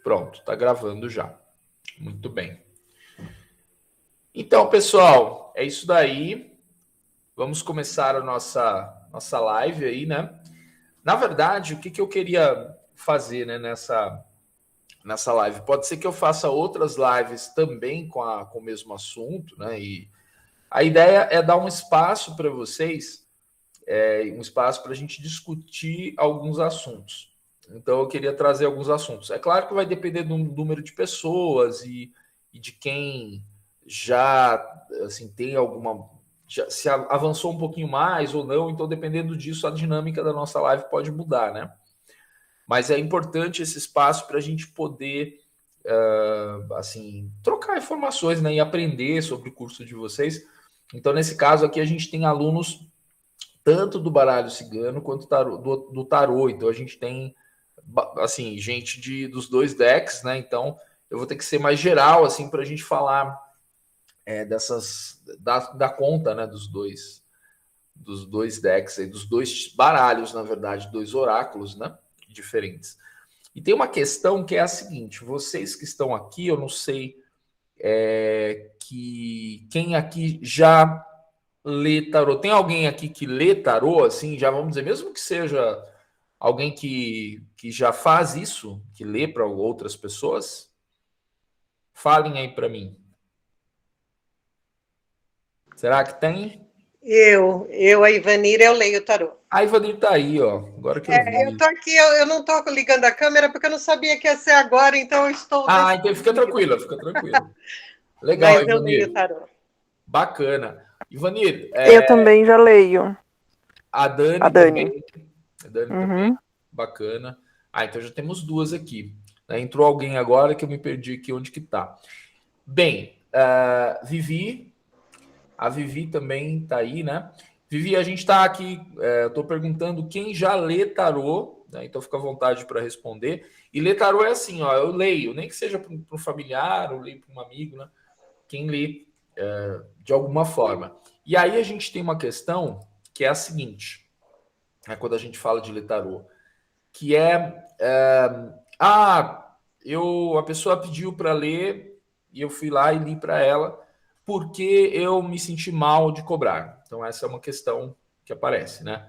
Pronto, está gravando já. Muito bem. Então, pessoal, é isso daí. Vamos começar a nossa live aí, né? Na verdade, o que eu queria fazer, né, nessa live? Pode ser que eu faça outras lives também com o mesmo assunto, né? E a ideia é dar um espaço para vocês, um espaço para a gente discutir alguns assuntos. Então, eu queria trazer alguns assuntos. É claro que vai depender do número de pessoas e de quem já assim, tem alguma. Já, se avançou um pouquinho mais ou não. Então, dependendo disso, a dinâmica da nossa live pode mudar, né? Mas é importante esse espaço para a gente poder assim, trocar informações, né, e aprender sobre o curso de vocês. Então, nesse caso aqui, a gente tem alunos tanto do baralho cigano quanto do tarô. Então, a gente tem assim, gente dos dois decks, né? Então, eu vou ter que ser mais geral, assim, para a gente falar da conta, né, dos dois decks, aí, dos dois baralhos, na verdade, dois oráculos, né, diferentes. E tem uma questão que é a seguinte: vocês que estão aqui, eu não sei que quem aqui já lê tarô. Tem alguém aqui que lê tarô, assim, já vamos dizer, mesmo que seja alguém que já faz isso, que lê para outras pessoas? Falem aí para mim. Será que tem? A Ivanira, eu leio o tarô. A Ivanir tá aí, ó. Agora que eu vi. Eu tô aqui, eu não tô ligando a câmera porque eu não sabia que ia ser agora, então eu estou... Então fica tranquila, fica tranquila. Legal, Mas eu leio o Ivanir. tarô. Bacana. Ivanir, eu também já leio. a Dani A Dani. também. A Dani também. Bacana. Então já temos duas aqui. Entrou alguém agora que eu me perdi aqui onde que tá. Bem, Vivi. A Vivi também tá aí, né? Vivi, a gente está aqui, eu estou perguntando quem já lê tarô, né? Então fica à vontade para responder. E ler tarô é assim, ó, eu leio, nem que seja para um familiar, ou leio para um amigo, né? Quem lê de alguma forma. E aí a gente tem uma questão que é a seguinte, quando a gente fala de ler tarô, que a pessoa pediu para ler e eu fui lá e li para ela porque eu me senti mal de cobrar. Então essa é uma questão que aparece, né?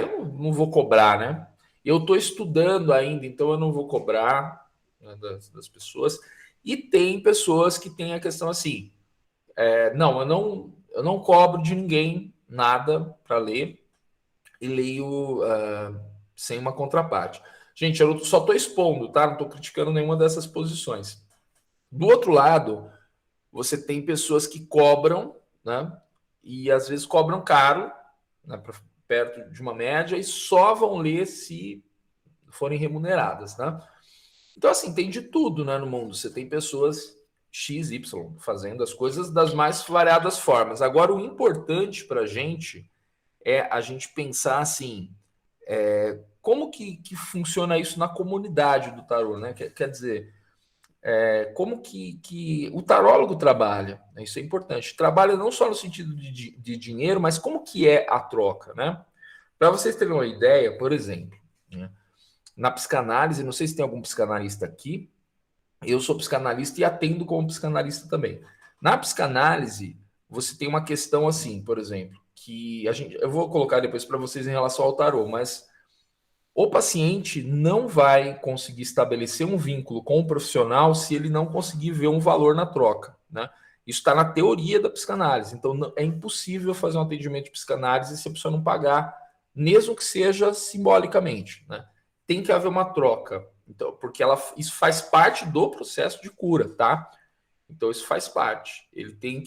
Eu não vou cobrar, né? Eu estou estudando ainda, então eu não vou cobrar, né, das pessoas. E tem pessoas que têm a questão assim, não, eu não cobro de ninguém nada para ler e leio sem uma contraparte. Gente, eu só estou expondo, tá? Não estou criticando nenhuma dessas posições. Do outro lado, você tem pessoas que cobram, né? E às vezes cobram caro, né, perto de uma média, e só vão ler se forem remuneradas, né? Então, assim, tem de tudo, né, no mundo. Você tem pessoas X, Y fazendo as coisas das mais variadas formas. Agora, o importante para a gente é a gente pensar assim, como que funciona isso na comunidade do tarô, né? Quer dizer, como que o tarólogo trabalha, né? Isso é importante. Trabalha não só no sentido de dinheiro, mas como que é a troca, né? Para vocês terem uma ideia, por exemplo, né? Na psicanálise, não sei se tem algum psicanalista aqui, eu sou psicanalista e atendo como psicanalista também. Na psicanálise, você tem uma questão assim, por exemplo, que eu vou colocar depois para vocês em relação ao tarô, mas o paciente não vai conseguir estabelecer um vínculo com o profissional se ele não conseguir ver um valor na troca, né? Isso está na teoria da psicanálise. Então, é impossível fazer um atendimento de psicanálise se a pessoa não pagar, mesmo que seja simbolicamente, né? Tem que haver uma troca. Então, porque isso faz parte do processo de cura, tá? Então, isso faz parte. Ele tem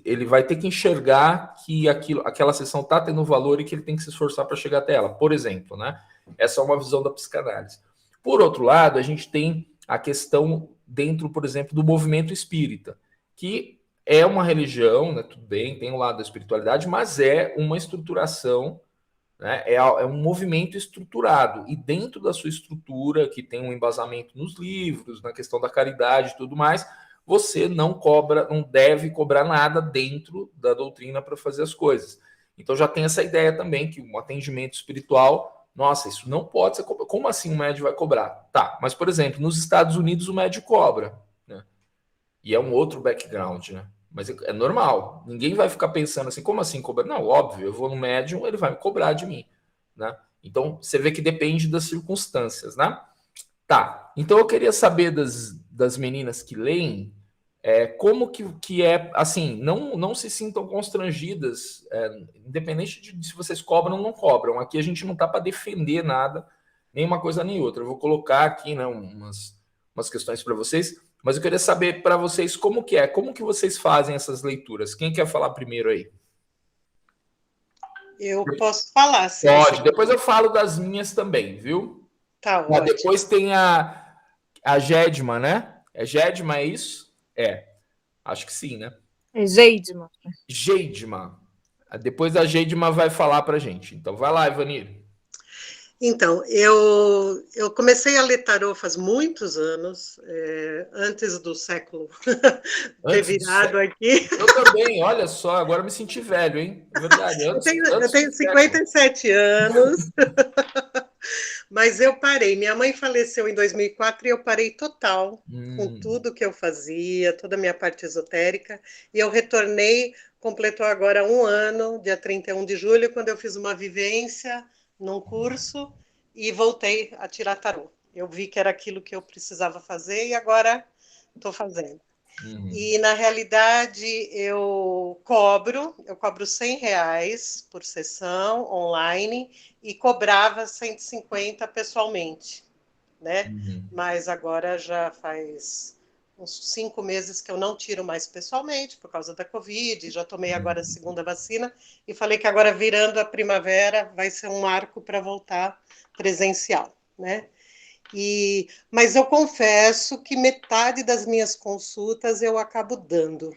ele vai ter que enxergar que aquela sessão está tendo valor e que ele tem que se esforçar para chegar até ela. Por exemplo, né? Essa é uma visão da psicanálise. Por outro lado, a gente tem a questão dentro, por exemplo, do movimento espírita, que é uma religião, né? Tudo bem, tem o lado da espiritualidade, mas é uma estruturação, né? É um movimento estruturado. E dentro da sua estrutura, que tem um embasamento nos livros, na questão da caridade e tudo mais, você não deve cobrar nada dentro da doutrina para fazer as coisas. Então já tem essa ideia também que um atendimento espiritual Nossa, isso não pode ser cobrado. Como assim o médico vai cobrar? Tá, mas, por exemplo, nos Estados Unidos o médico cobra, né? E é um outro background, né? Mas é normal. Ninguém vai ficar pensando assim, como assim cobrar? Não, óbvio, eu vou no médium, ele vai me cobrar de mim, né? Então, você vê que depende das circunstâncias, né? Tá, então eu queria saber das meninas que leem, como que é, assim, não se sintam constrangidas, independente de se vocês cobram ou não cobram. Aqui a gente não tá para defender nada, nem uma coisa nem outra. Eu vou colocar aqui, né, umas questões para vocês, mas eu queria saber para vocês como que vocês fazem essas leituras. Quem quer falar primeiro aí? Eu posso falar, se você Pode, quiser. depois eu falo das minhas também, viu? Tá Ah, ótimo. depois tem a Gedma, né? É Gedma, é isso? É, acho que sim, né? Geidman. Geidma. Depois a Geidma vai falar pra gente. Então vai lá, Ivanir. Então, eu comecei a ler tarô faz muitos anos, antes do século ter Antes do virado século. aqui. Eu também, olha só, agora eu me senti velho, hein? É verdade, Eu antes do tenho século. 57 anos, mas eu parei. Minha mãe faleceu em 2004 e eu parei total com Hum, tudo que eu fazia, toda a minha parte esotérica, e eu retornei, completou agora um ano, dia 31 de julho, quando eu fiz uma vivência num curso e voltei a tirar tarô. Eu vi que era aquilo que eu precisava fazer e agora estou fazendo. uhum, E, na realidade, eu cobro R$ 100 por sessão online e cobrava 150 pessoalmente, né? uhum, Mas agora já faz uns 5 meses que eu não tiro mais pessoalmente por causa da Covid, já tomei agora a uhum, segunda vacina e falei que agora, virando a primavera, vai ser um marco para voltar presencial, né? Mas eu confesso que metade das minhas consultas eu acabo dando.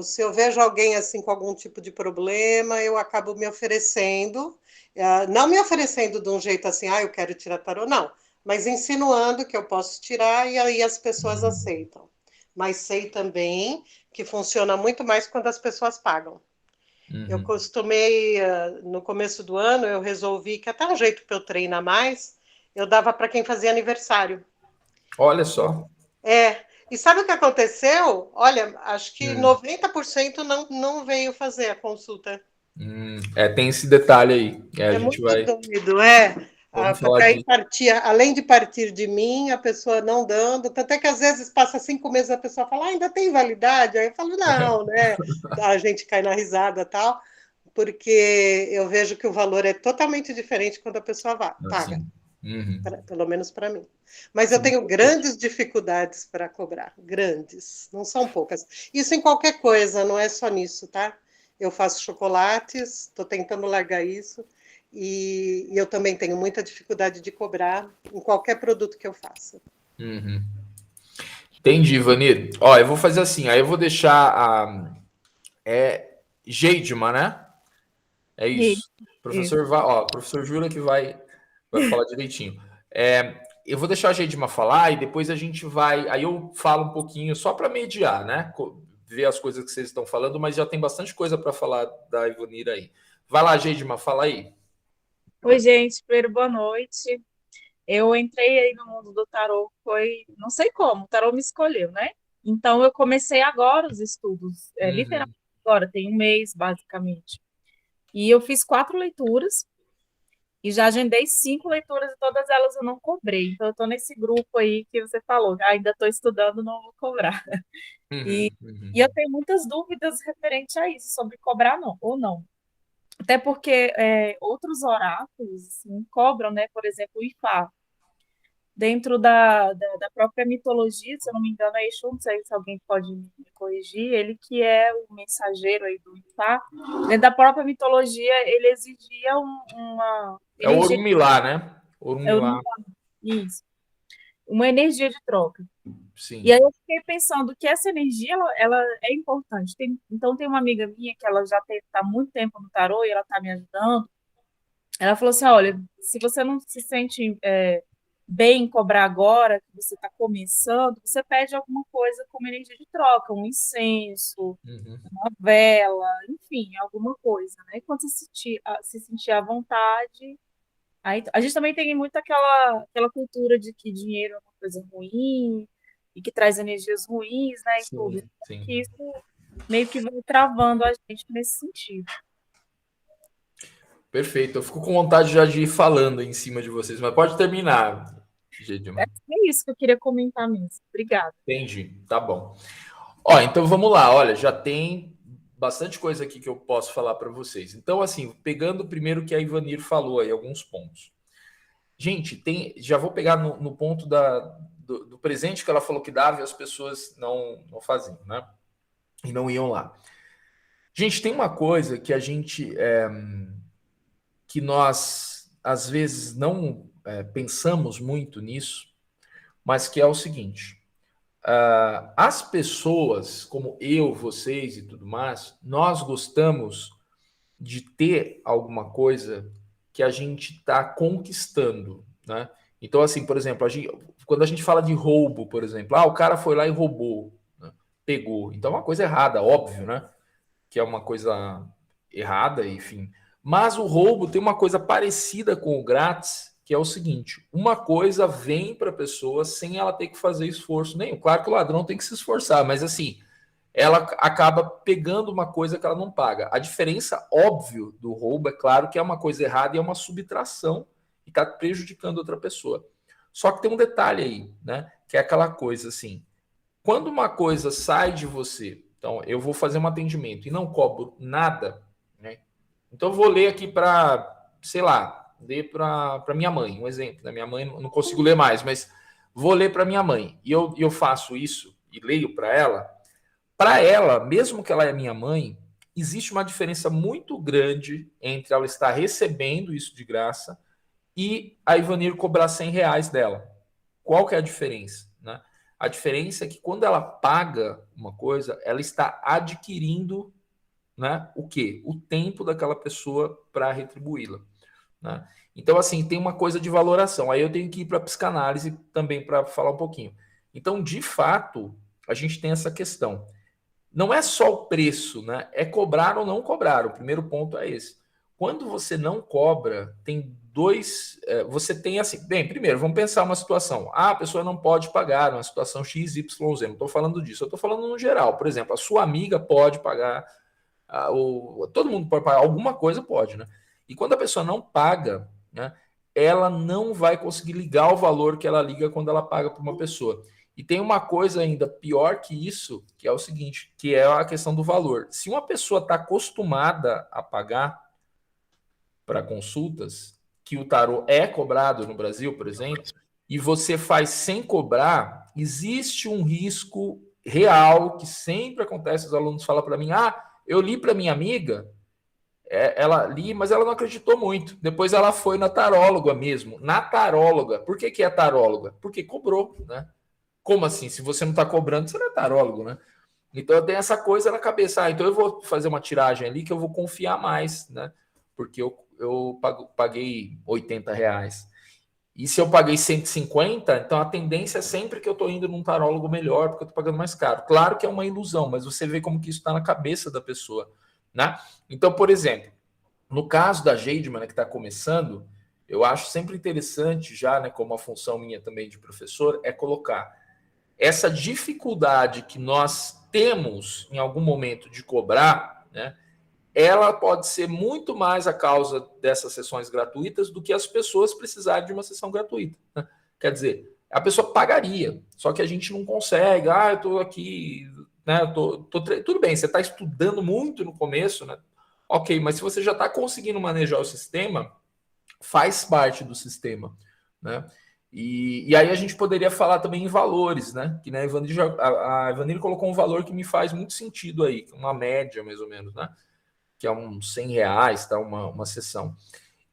Se eu vejo alguém assim com algum tipo de problema, eu acabo me oferecendo, não me oferecendo de um jeito assim, eu quero tirar tarô, não, mas insinuando que eu posso tirar e aí as pessoas aceitam. Mas sei também que funciona muito mais quando as pessoas pagam. Eu uhum. costumei, no começo do ano, eu resolvi que até um jeito para eu treinar mais, eu dava para quem fazia aniversário. Olha só. E sabe o que aconteceu? Olha, acho que Hum, 90% não veio fazer a consulta. tem esse detalhe aí. A É gente muito vai. doido, é. Vamos Porque falar aí disso. partia, além de partir de mim, a pessoa não dando, tanto é que às vezes passa 5 meses a pessoa fala, ainda tem validade? Aí eu falo, não, né? A gente cai na risada e tal, porque eu vejo que o valor é totalmente diferente quando a pessoa paga. Assim. Uhum. Pelo menos para mim. Mas eu Sim. tenho grandes dificuldades para cobrar, grandes, não são poucas. Isso em qualquer coisa, não é só nisso, tá? Eu faço chocolates, estou tentando largar isso, e eu também tenho muita dificuldade de cobrar em qualquer produto que eu faça. Uhum. Entendi, Vanir. Ó, eu vou fazer assim, aí eu vou deixar a Geidma, né? É Isso, isso. isso. Professor Júlia que vai falar direitinho. Eu vou deixar a Geidma falar e depois a gente vai. Aí eu falo um pouquinho só para mediar, né? Ver as coisas que vocês estão falando, mas já tem bastante coisa para falar da Ivanir aí. Vai lá, Geidma, fala aí. Oi, gente. Primeiro, boa noite. Eu entrei aí no mundo do tarô, foi, não sei como, o tarô me escolheu, né? Então, eu comecei agora os estudos, literalmente Uhum, agora, tem um mês, basicamente. E eu fiz 4 leituras e já agendei 5 leituras e todas elas eu não cobrei. Então, eu estou nesse grupo aí que você falou, ainda estou estudando, não vou cobrar. E, uhum, e eu uhum, tenho muitas dúvidas referente a isso, sobre cobrar não, ou não. Até porque outros oráculos assim, cobram, né? Por exemplo, o Ifá. Dentro da própria mitologia, se eu não me engano, é Exu, não sei se alguém pode me corrigir, ele que é o mensageiro aí do Ifá. Dentro da própria mitologia, ele exigia uma É o energia, Orumilá, né? Orumilá, isso, uma energia de troca. E aí sim. eu fiquei pensando que essa energia, ela é importante. Então tem uma amiga minha que ela já está há muito tempo no tarô e ela está me ajudando. Ela falou assim, olha, se você não se sente bem em cobrar agora, que você está começando, você pede alguma coisa como energia de troca, um incenso, Uhum, uma vela, enfim, alguma coisa, né? E quando você se sentir à vontade, Aí, a gente também tem muito aquela cultura de que dinheiro é uma coisa ruim e que traz energias ruins, né, e tudo. Sim, Então, sim. que isso meio que vai travando a gente nesse sentido. Perfeito. Eu fico com vontade já de ir falando em cima de vocês, mas pode terminar, Gedman. É isso que eu queria comentar mesmo. Obrigada. Entendi. Tá bom. Ó, então vamos lá. Olha, já tem bastante coisa aqui que eu posso falar para vocês. Então, assim, pegando primeiro o que a Ivanir falou aí, alguns pontos. Gente, já vou pegar no ponto do presente que ela falou que dava e as pessoas não faziam, né? E não iam lá. Gente, tem uma coisa que que nós às vezes não pensamos muito nisso, mas que é o seguinte: as pessoas, como eu, vocês e tudo mais, nós gostamos de ter alguma coisa que a gente está conquistando, né? Então, assim, por exemplo, quando a gente fala de roubo, por exemplo, o cara foi lá e roubou, né? Pegou. Então é uma coisa errada, óbvio, né? Que é uma coisa errada, enfim. Mas o roubo tem uma coisa parecida com o grátis, que é o seguinte: uma coisa vem para a pessoa sem ela ter que fazer esforço nenhum. Claro que o ladrão tem que se esforçar, mas assim, ela acaba pegando uma coisa que ela não paga. A diferença, óbvio, do roubo é claro que é uma coisa errada e é uma subtração e está prejudicando outra pessoa. Só que tem um detalhe aí, né? Que é aquela coisa assim: quando uma coisa sai de você, então eu vou fazer um atendimento e não cobro nada, né? Então eu vou ler aqui para, sei lá, ler para minha mãe, um exemplo, né? Minha mãe não consigo ler mais, mas vou ler para minha mãe e eu faço isso e leio para ela. Para ela, mesmo que ela é minha mãe, existe uma diferença muito grande entre ela estar recebendo isso de graça e a Ivanir cobrar R$ 100 dela. Qual que é a diferença? Né? A diferença é que quando ela paga uma coisa, ela está adquirindo, né, o quê? O tempo daquela pessoa para retribuí-la. Né? Então, assim, tem uma coisa de valoração. Aí eu tenho que ir para a psicanálise também para falar um pouquinho. Então, de fato, a gente tem essa questão. Não é só o preço, né? É cobrar ou não cobrar. O primeiro ponto é esse. Quando você não cobra, tem dois. Você tem assim. Bem, primeiro, vamos pensar uma situação. A pessoa não pode pagar uma situação X, Y, Z. Não estou falando disso. Eu estou falando no geral. Por exemplo, a sua amiga pode pagar. Todo mundo pode pagar. Alguma coisa pode, né? E quando a pessoa não paga, né? Ela não vai conseguir ligar o valor que ela liga quando ela paga para uma pessoa. E tem uma coisa ainda pior que isso, que é o seguinte, que é a questão do valor. Se uma pessoa está acostumada a pagar para consultas, que o tarô é cobrado no Brasil, por exemplo, e você faz sem cobrar, existe um risco real que sempre acontece. Os alunos falam para mim: eu li para minha amiga, ela li, mas ela não acreditou muito. Depois ela foi na taróloga mesmo, na taróloga. Por que é taróloga? Porque cobrou, né? Como assim? Se você não está cobrando, você não é tarólogo, né? Então eu tenho essa coisa na cabeça. Então eu vou fazer uma tiragem ali que eu vou confiar mais, né? Porque eu paguei R$ 80. E se eu paguei 150, então a tendência é sempre que eu estou indo num tarólogo melhor, porque eu estou pagando mais caro. Claro que é uma ilusão, mas você vê como que isso está na cabeça da pessoa, né? Então, por exemplo, no caso da Geidman, né, que está começando, eu acho sempre interessante, já, né, como a função minha também de professor, é colocar essa dificuldade que nós temos em algum momento de cobrar, né, ela pode ser muito mais a causa dessas sessões gratuitas do que as pessoas precisarem de uma sessão gratuita. Né? Quer dizer, a pessoa pagaria, só que a gente não consegue. Eu estou aqui, né? Tudo bem, você está estudando muito no começo, né? Ok, mas se você já está conseguindo manejar o sistema, faz parte do sistema, né? E aí a gente poderia falar também em valores, né? Que né, a Evanir colocou um valor que me faz muito sentido aí, uma média mais ou menos, né? Que é uns R$ 100, tá? Uma sessão.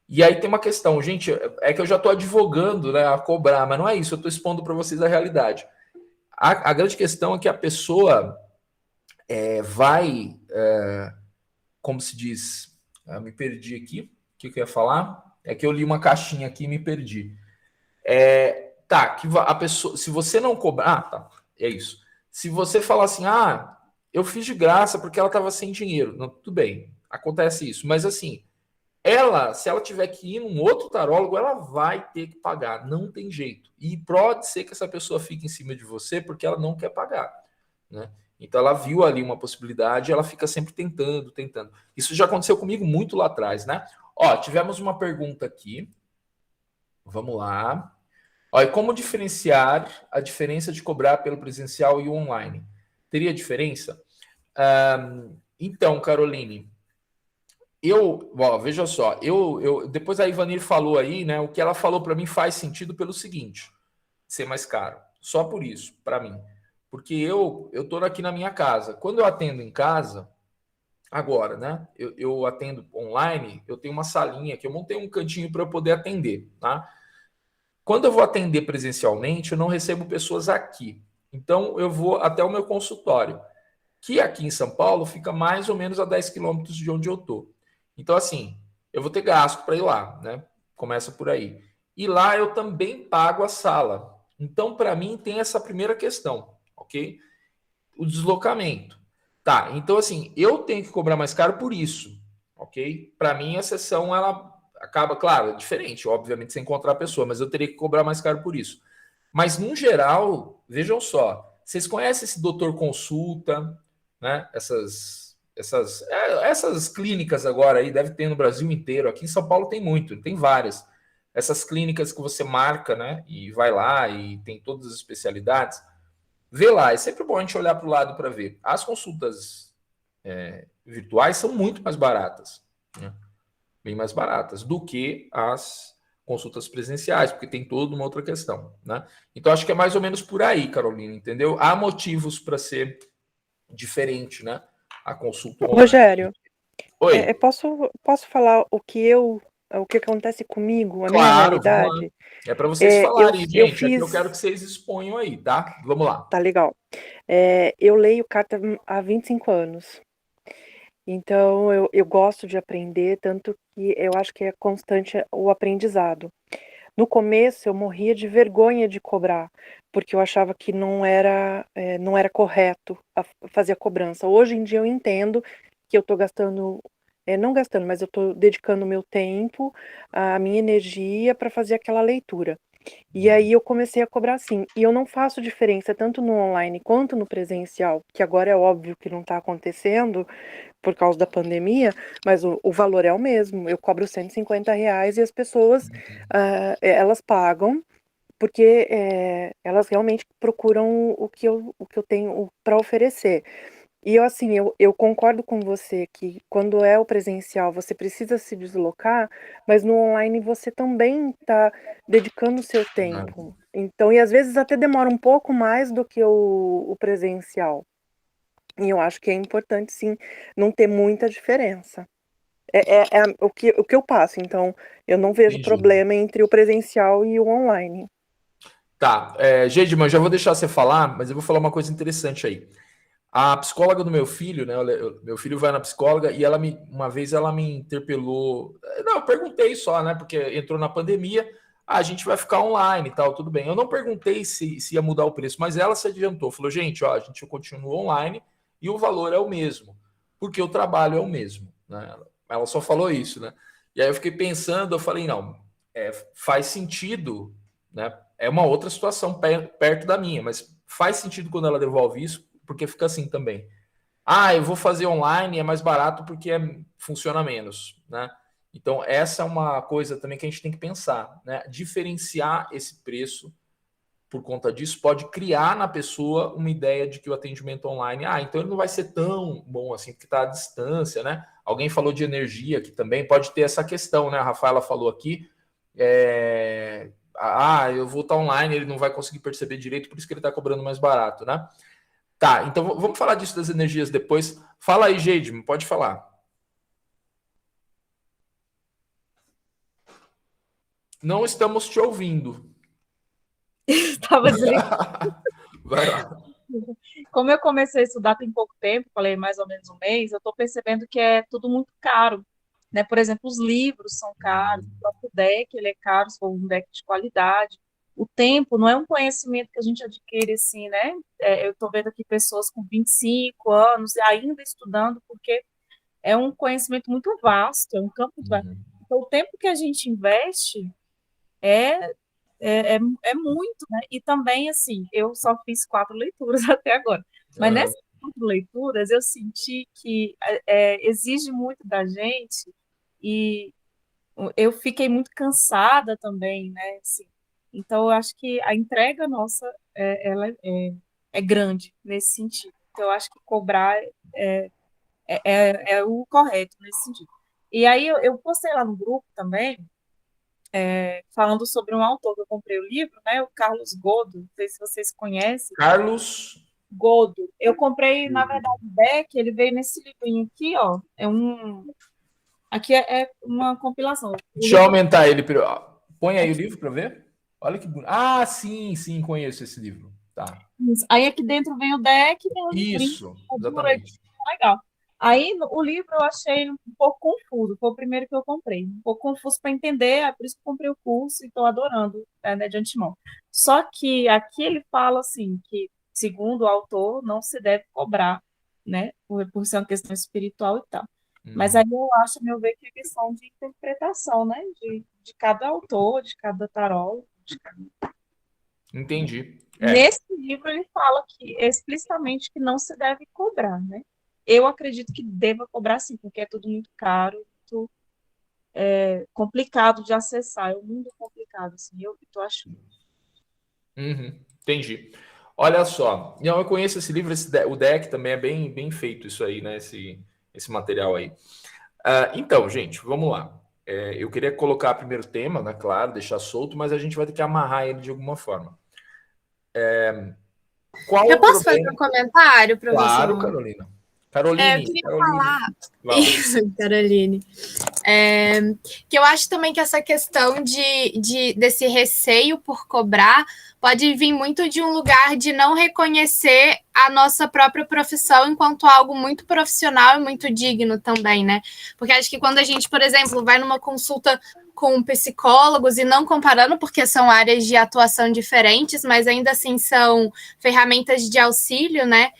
E aí tem uma questão, gente, é que eu já estou advogando, né, a cobrar, mas não é isso, eu estou expondo para vocês a realidade. A grande questão é que a pessoa como se diz, me perdi aqui, o que eu ia falar? É que eu li uma caixinha aqui e me perdi. Que a pessoa, se você não cobrar, tá, é isso. Se você falar assim, eu fiz de graça porque ela estava sem dinheiro, não, tudo bem, acontece isso, mas assim, ela, se ela tiver que ir num outro tarólogo, ela vai ter que pagar, não tem jeito. E pode ser que essa pessoa fique em cima de você porque ela não quer pagar, né? Então ela viu ali uma possibilidade, ela fica sempre tentando, tentando. Isso já aconteceu comigo muito lá atrás, né? Ó, tivemos uma pergunta aqui. Vamos lá. Ó, e como diferenciar a diferença de cobrar pelo presencial e o online? Teria diferença? Então, Caroline, veja só, depois a Ivanir falou aí, né? O que ela falou para mim faz sentido pelo seguinte: ser mais caro. Só por isso, para mim. Porque eu tô aqui na minha casa. Quando eu atendo em casa, agora, né? Eu atendo online, eu tenho uma salinha que eu montei um cantinho para eu poder atender, tá? Quando eu vou atender presencialmente, eu não recebo pessoas aqui. Então, eu vou até o meu consultório, que aqui em São Paulo fica mais ou menos a 10 quilômetros de onde eu tô. Então, assim, eu vou ter gasto para ir lá, né? Começa por aí. E lá eu também pago a sala. Então, para mim, tem essa primeira questão, ok? O deslocamento. Tá, então, assim, eu tenho que cobrar mais caro por isso, ok? Para mim, a sessão, ela acaba, claro, é diferente, obviamente, sem encontrar a pessoa, mas eu teria que cobrar mais caro por isso. Mas, no geral, vejam só, vocês conhecem esse doutor consulta, né? Essas clínicas agora aí, deve ter no Brasil inteiro, aqui em São Paulo tem muito, tem várias. Essas clínicas que você marca, né? E vai lá e tem todas as especialidades. Vê lá, é sempre bom a gente olhar para o lado para ver. As consultas virtuais são muito mais baratas, né? Bem mais baratas do que as consultas presenciais, porque tem toda uma outra questão, né? Então acho que é mais ou menos por aí, Carolina, entendeu? Há motivos para ser diferente, né? A consulta online. Rogério, Oi. posso falar o que acontece comigo, a minha Claro, vamos lá. realidade? É para vocês Eu, falarem, eu gente. Aqui eu quero fiz, que vocês exponham aí, tá? Vamos lá. tá legal. Eu leio carta há 25 anos. Então, eu gosto de aprender, tanto que eu acho que é constante o aprendizado. No começo, eu morria de vergonha de cobrar, porque eu achava que não era correto fazer a cobrança. Hoje em dia, eu entendo que eu estou gastando, não gastando, mas eu estou dedicando o meu tempo, a minha energia para fazer aquela leitura. E aí eu comecei a cobrar assim. E eu não faço diferença tanto no online quanto no presencial, que agora é óbvio que não está acontecendo por causa da pandemia, mas o valor é o mesmo. Eu cobro R$ 150 e as pessoas, elas pagam porque elas realmente procuram o que eu tenho para oferecer. E eu, assim, eu concordo com você que quando é o presencial você precisa se deslocar, mas no online você também está dedicando o seu tempo. Então, e às vezes até demora um pouco mais do que o presencial. E eu acho que é importante, sim, não ter muita diferença. O que eu passo, então eu não vejo Entendi. problema entre o presencial e o online. Tá, Gedman, já vou deixar você falar, mas eu vou falar uma coisa interessante aí. A psicóloga do meu filho, né? Meu filho vai na psicóloga e uma vez ela me interpelou. Não, eu perguntei só, né? Porque entrou na pandemia, a gente vai ficar online e tal, tudo bem. Eu não perguntei se ia mudar o preço, mas ela se adiantou, falou, gente, ó, a gente continua online e o valor é o mesmo, porque o trabalho é o mesmo, né? Ela só falou isso, né? E aí eu fiquei pensando, eu falei, não, faz sentido, né? É uma outra situação perto da minha, mas faz sentido quando ela devolve isso, porque fica assim também. Ah, eu vou fazer online, é mais barato porque funciona menos, né? Então, essa é uma coisa também que a gente tem que pensar, né? Diferenciar esse preço por conta disso pode criar na pessoa uma ideia de que o atendimento online, então ele não vai ser tão bom assim, porque está à distância, né? Alguém falou de energia, que também pode ter essa questão, né? A Rafaela falou aqui, eu vou estar online, ele não vai conseguir perceber direito, por isso que ele está cobrando mais barato, né? Tá, então vamos falar disso das energias depois. Fala aí, Geide, pode falar. Não estamos te ouvindo. Estava desligado. Vai lá. Como eu comecei a estudar tem pouco tempo, falei mais ou menos um mês, eu estou percebendo que é tudo muito caro, né? Por exemplo, os livros são caros, o próprio deck ele é caro, se for um deck de qualidade. O tempo não é um conhecimento que a gente adquire assim, né? Eu estou vendo aqui pessoas com 25 anos e ainda estudando, porque é um conhecimento muito vasto, é um campo muito vasto. Então, o tempo que a gente investe é, é muito, né? E também, assim, eu só fiz 4 leituras até agora. Mas Aham. nessas 4 leituras, eu senti que exige muito da gente e eu fiquei muito cansada também, né? Assim, então, eu acho que a entrega nossa, ela é grande nesse sentido. Então, eu acho que cobrar é o correto nesse sentido. E aí, eu postei lá no grupo também, falando sobre um autor que eu comprei o livro, né? O Carlos Godo, não sei se vocês conhecem. Carlos. Godo. Eu comprei, na verdade, o Beck, ele veio nesse livrinho aqui, ó. Aqui é uma compilação. O Deixa eu livro. aumentar ele. Põe aí o livro para ver. Olha que bonito. Ah, sim, sim, conheço esse livro. Tá. Aí aqui dentro vem o deck, vem o livrinho, Isso, dura, exatamente. legal. Aí o livro eu achei um pouco confuso, foi o primeiro que eu comprei. Um pouco confuso para entender, é por isso que eu comprei o curso e estou adorando, né, de antemão. Só que aqui ele fala assim, que segundo o autor, não se deve cobrar, né, por ser uma questão espiritual e tal. Mas Uhum. aí eu acho, a meu ver, que é questão de interpretação, né, de cada autor, de cada tarólogo, de Entendi. nesse livro ele fala que explicitamente que não se deve cobrar, né? Eu acredito que deva cobrar sim, porque é tudo muito caro, muito complicado de acessar, é um mundo complicado, assim, eu tô achando. Uhum. Entendi. Olha só. Não, eu conheço esse livro, o deck também é bem, bem feito isso aí, né? Esse material aí. Então, gente, vamos lá. Eu queria colocar primeiro o tema, né? Claro, deixar solto, mas a gente vai ter que amarrar ele de alguma forma. Qual Eu o posso fazer um problema? comentário, professor? Claro, Carolina. Eu Caroline, queria Caroline. falar Fala. isso, Caroline. É, que eu acho também que essa questão desse receio por cobrar pode vir muito de um lugar de não reconhecer a nossa própria profissão enquanto algo muito profissional e muito digno também, né? Porque acho que quando a gente, por exemplo, vai numa consulta com psicólogos e não comparando, porque são áreas de atuação diferentes, mas ainda assim são ferramentas de auxílio, né?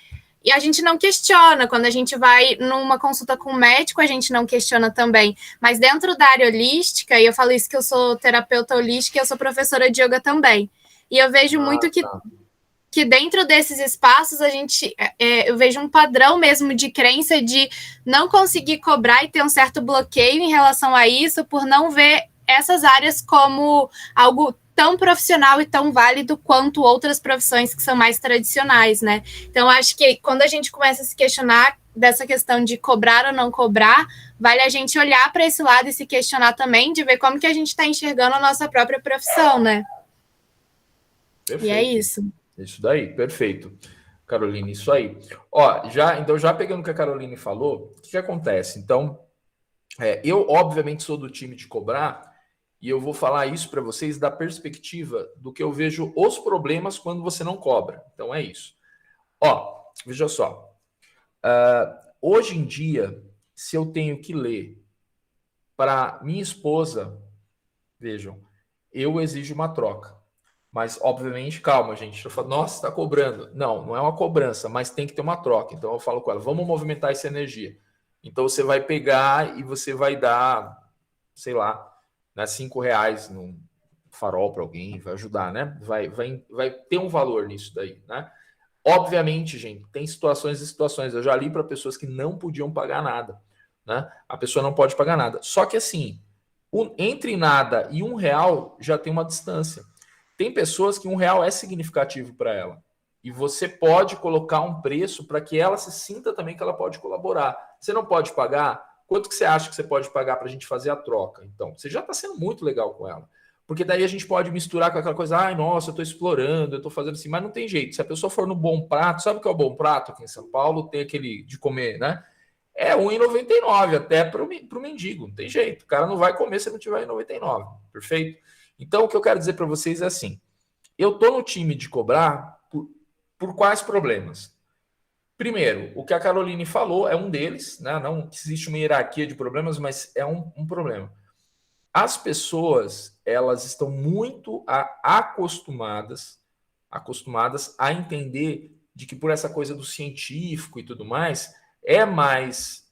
E a gente não questiona. Quando a gente vai numa consulta com um médico, a gente não questiona também. Mas dentro da área holística, e eu falo isso que eu sou terapeuta holística e eu sou professora de yoga também. E eu vejo muito que dentro desses espaços a gente eu vejo um padrão mesmo de crença de não conseguir cobrar e ter um certo bloqueio em relação a isso por não ver essas áreas como algo tão profissional e tão válido quanto outras profissões que são mais tradicionais, né? Então, acho que quando a gente começa a se questionar dessa questão de cobrar ou não cobrar, vale a gente olhar para esse lado e se questionar também de ver como que a gente está enxergando a nossa própria profissão, né? Perfeito. E é isso. Isso daí, perfeito. Caroline, isso aí. Ó, então já pegando o que a Caroline falou, o que acontece? Então, eu obviamente sou do time de cobrar e eu vou falar isso para vocês da perspectiva do que eu vejo os problemas quando você não cobra. Então é isso. Ó, veja só. Hoje em dia, se eu tenho que ler para minha esposa, vejam, eu exijo uma troca. Mas, obviamente, calma, gente. Eu falo, nossa, está cobrando. Não, não é uma cobrança, mas tem que ter uma troca. Então, eu falo com ela, vamos movimentar essa energia. Então, você vai pegar e você vai dar, sei lá, né, R$ 5 no farol para alguém, vai ajudar, né? Vai ter um valor nisso daí, né? Obviamente, gente, tem situações e situações. Eu já li para pessoas que não podiam pagar nada, né? A pessoa não pode pagar nada. Só que, assim, entre nada e R$ 1 já tem uma distância. Tem pessoas que R$ 1 é significativo para ela. E você pode colocar um preço para que ela se sinta também que ela pode colaborar. Você não pode pagar? Quanto que você acha que você pode pagar para a gente fazer a troca? Então, você já está sendo muito legal com ela. Porque daí a gente pode misturar com aquela coisa, ai, nossa, eu estou explorando, eu estou fazendo assim, mas não tem jeito. Se a pessoa for no bom prato, sabe o que é o bom prato aqui em São Paulo? Tem aquele de comer, né? É R$1,99 até para o mendigo, não tem jeito. O cara não vai comer se não tiver R$1,99, perfeito? Então, o que eu quero dizer para vocês é assim, eu estou no time de cobrar por quais problemas? Primeiro, o que a Caroline falou é um deles, né? Não existe uma hierarquia de problemas, mas é um problema. As pessoas, elas estão muito acostumadas a entender de que por essa coisa do científico e tudo mais, é mais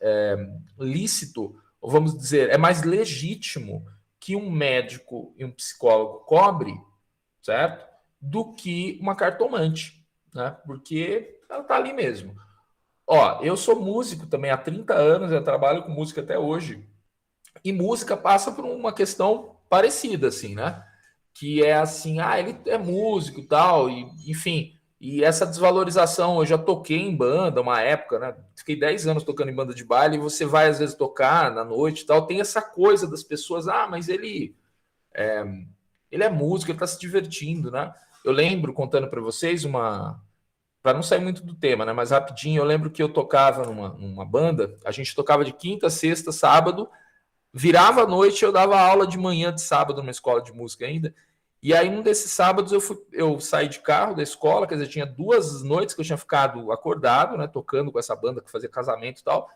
lícito vamos dizer, é mais legítimo que um médico e um psicólogo cobre, certo? Do que uma cartomante, né? Porque ela tá ali mesmo. Ó, eu sou músico também há 30 anos, eu trabalho com música até hoje. E música passa por uma questão parecida, assim, né? Que é assim, ele é músico e tal, e enfim, e essa desvalorização, eu já toquei em banda uma época, né? Fiquei 10 anos tocando em banda de baile, e você vai às vezes tocar na noite e tal, tem essa coisa das pessoas, mas ele é músico, ele tá se divertindo, né? Eu lembro, contando para vocês, para não sair muito do tema, né? Mas rapidinho, eu lembro que eu tocava numa banda, a gente tocava de quinta, sexta, sábado, virava à noite, eu dava aula de manhã de sábado numa escola de música ainda. E aí, um desses sábados, eu saí de carro da escola, quer dizer, tinha 2 noites que eu tinha ficado acordado, né, tocando com essa banda que fazia casamento e tal.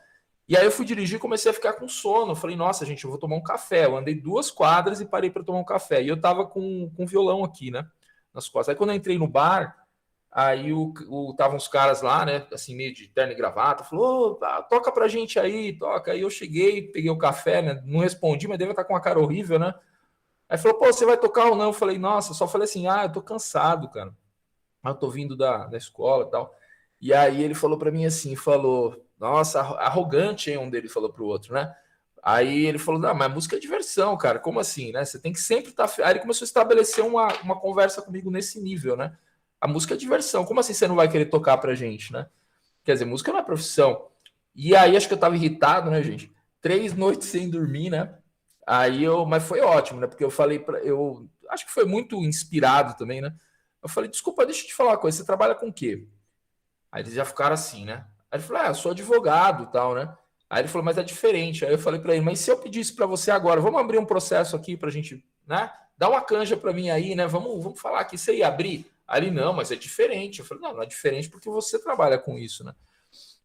E aí eu fui dirigir e comecei a ficar com sono. Eu falei, nossa, gente, eu vou tomar um café. Eu andei 2 quadras e parei para tomar um café. E eu tava com violão aqui, né, nas costas. Aí quando eu entrei no bar, aí estavam os caras lá, né, assim, meio de terno e gravata, falou, toca pra gente aí, toca. Aí eu cheguei, peguei o café, né, não respondi, mas deve estar com uma cara horrível, né. Aí falou, pô, você vai tocar ou não? Eu falei, nossa, só falei assim, eu tô cansado, cara. Eu tô vindo da escola e tal. E aí ele falou pra mim assim, falou, nossa, arrogante, hein, um deles falou pro outro, né? Aí ele falou, não, mas música é diversão, cara, como assim, né? Você tem que sempre estar... Aí ele começou a estabelecer uma conversa comigo nesse nível, né? A música é diversão, como assim você não vai querer tocar pra gente, né? Quer dizer, música não é profissão. E aí acho que eu tava irritado, né, gente? 3 noites sem dormir, né? Mas foi ótimo, né? Porque eu falei eu acho que foi muito inspirado também, né? Eu falei, desculpa, deixa eu te falar uma coisa, você trabalha com o quê? Aí eles já ficaram assim, né? Aí ele falou, eu sou advogado e tal, né? Aí ele falou, mas é diferente. Aí eu falei para ele, mas se eu pedisse para você agora, vamos abrir um processo aqui pra gente, né? Dá uma canja para mim aí, né? Vamos falar aqui, você ia abrir? Aí ele, não, mas é diferente. Eu falei, não é diferente porque você trabalha com isso, né?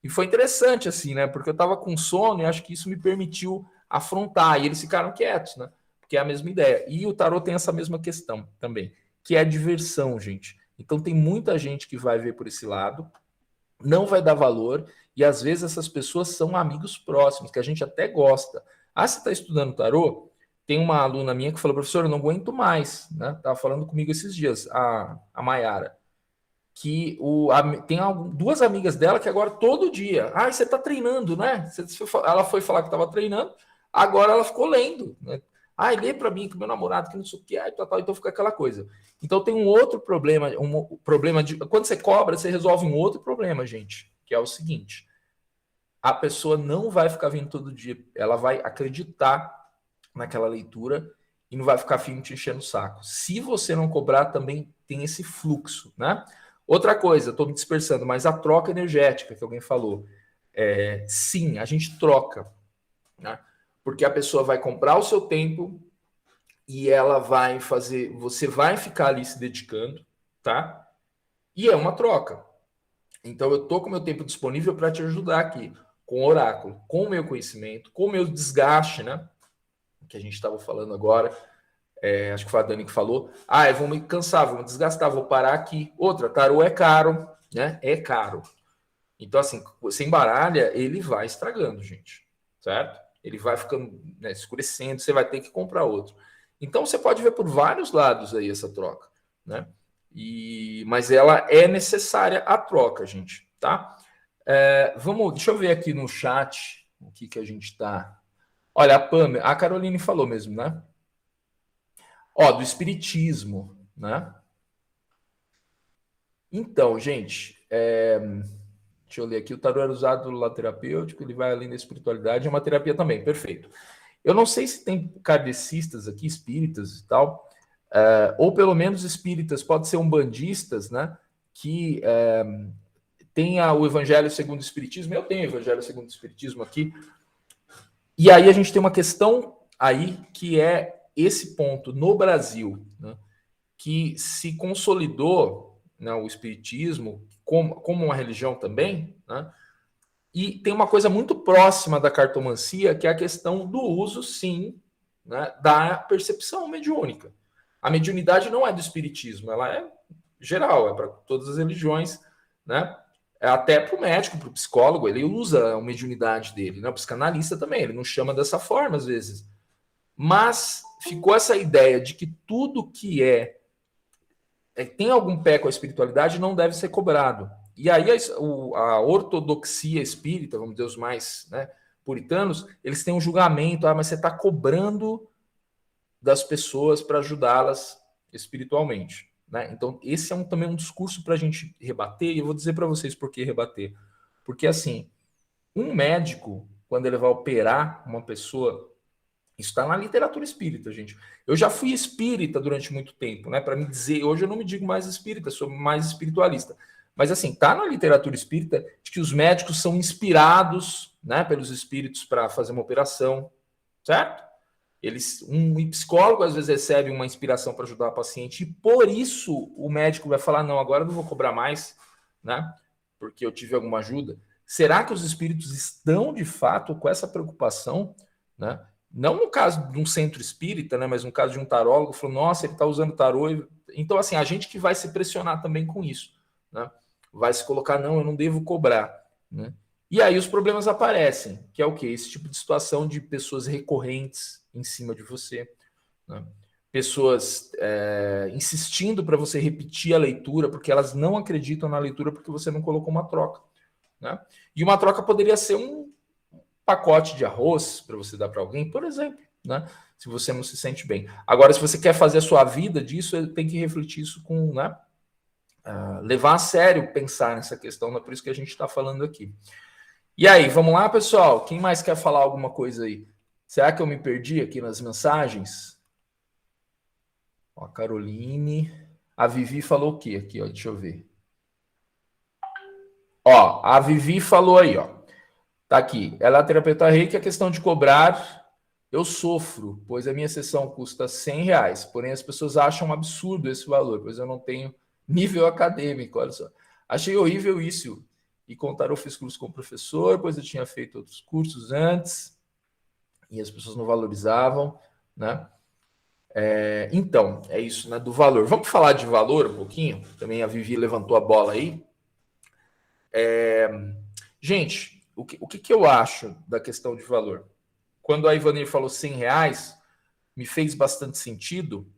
E foi interessante, assim, né? Porque eu tava com sono e acho que isso me permitiu afrontar. E eles ficaram quietos, né? Porque é a mesma ideia. E o tarô tem essa mesma questão também, que é a diversão, gente. Então tem muita gente que vai ver por esse lado, não vai dar valor, e às vezes essas pessoas são amigos próximos, que a gente até gosta. Você está estudando tarô? Tem uma aluna minha que falou, professor, eu não aguento mais, né? Tava falando comigo esses dias, a Maiara, que tem 2 amigas dela que agora todo dia, você tá treinando, né? Ela foi falar que estava treinando, agora ela ficou lendo, né? Lê para mim que meu namorado, que não sei o que, então fica aquela coisa. Então tem um outro problema, quando você cobra, você resolve um outro problema, gente, que é o seguinte: a pessoa não vai ficar vindo todo dia, ela vai acreditar naquela leitura e não vai ficar firme te enchendo o saco. Se você não cobrar, também tem esse fluxo, né? Outra coisa, estou me dispersando, mas a troca energética que alguém falou, sim, a gente troca, né? Porque a pessoa vai comprar o seu tempo e ela vai fazer, você vai ficar ali se dedicando, tá? E é uma troca. Então eu tô com o meu tempo disponível para te ajudar aqui, com o oráculo, com o meu conhecimento, com o meu desgaste, né? Que a gente estava falando agora. Acho que foi a Dani que falou. Eu vou me cansar, vou me desgastar, vou parar aqui. Outra, tarô é caro, né? É caro. Então, assim, você embaralha, ele vai estragando, gente. Certo? Ele vai ficando, né, escurecendo, você vai ter que comprar outro. Então, você pode ver por vários lados aí essa troca, né? Mas ela é necessária a troca, gente, tá? Deixa eu ver aqui no chat o que a gente tá. Olha, a Caroline falou mesmo, né? Do espiritismo, né? Então, gente, deixa eu ler aqui. O tarô era usado no lado terapêutico, ele vai além da espiritualidade, é uma terapia também, perfeito. Eu não sei se tem kardecistas aqui, espíritas e tal, ou pelo menos espíritas, pode ser umbandistas, né? Que tenha o Evangelho segundo o Espiritismo. Eu tenho o Evangelho segundo o Espiritismo aqui. E aí a gente tem uma questão aí que é esse ponto no Brasil, né, que se consolidou, né, o espiritismo como uma religião também, né, e tem uma coisa muito próxima da cartomancia, que é a questão do uso, sim, né, da percepção mediúnica. A mediunidade não é do espiritismo, ela é geral, é para todas as religiões, né? até para o médico, para o psicólogo, ele usa a mediunidade dele, né? O psicanalista também, ele não chama dessa forma às vezes. Mas ficou essa ideia de que tudo que tem algum pé com a espiritualidade não deve ser cobrado. E aí a ortodoxia espírita, vamos dizer, os mais, né, puritanos, eles têm um julgamento, mas você está cobrando das pessoas para ajudá-las espiritualmente. Né? Então, esse é também um discurso para a gente rebater, e eu vou dizer para vocês por que rebater. Porque, assim, um médico, quando ele vai operar uma pessoa, isso está na literatura espírita, gente. Eu já fui espírita durante muito tempo, né? Para me dizer, hoje eu não me digo mais espírita, sou mais espiritualista. Mas, assim, está na literatura espírita de que os médicos são inspirados, né, pelos espíritos para fazer uma operação, certo? Um psicólogo às vezes recebe uma inspiração para ajudar o paciente e por isso o médico vai falar, não, agora eu não vou cobrar mais, né? Porque eu tive alguma ajuda. Será que os espíritos estão de fato com essa preocupação, né? Não no caso de um centro espírita, né? Mas no caso de um tarólogo, falou, nossa, ele está usando tarô. Então, assim, a gente que vai se pressionar também com isso, né? Vai se colocar, não, eu não devo cobrar, né? E aí os problemas aparecem, que é o quê? Esse tipo de situação de pessoas recorrentes em cima de você, né? Pessoas insistindo para você repetir a leitura, porque elas não acreditam na leitura porque você não colocou uma troca, né? E uma troca poderia ser um pacote de arroz para você dar para alguém, por exemplo, né? Se você não se sente bem. Agora, se você quer fazer a sua vida disso, tem que refletir isso com, né? Levar a sério pensar nessa questão, não é por isso que a gente está falando aqui. E aí, vamos lá, pessoal? Quem mais quer falar alguma coisa aí? Será que eu me perdi aqui nas mensagens? Ó, a Caroline. A Vivi falou o quê aqui? Ó, deixa eu ver. Ó, a Vivi falou aí, ó. Tá aqui. Ela é a terapeuta reiki, a questão de cobrar, eu sofro, pois a minha sessão custa R$100, porém as pessoas acham um absurdo esse valor, pois eu não tenho nível acadêmico, olha só. Achei horrível isso. E contar, eu fiz curso com o professor, pois eu tinha feito outros cursos antes, e as pessoas não valorizavam, né? Então, é isso, né, do valor. Vamos falar de valor um pouquinho? Também a Vivi levantou a bola aí. Gente, o que eu acho da questão de valor? Quando a Ivanir falou R$100, me fez bastante sentido.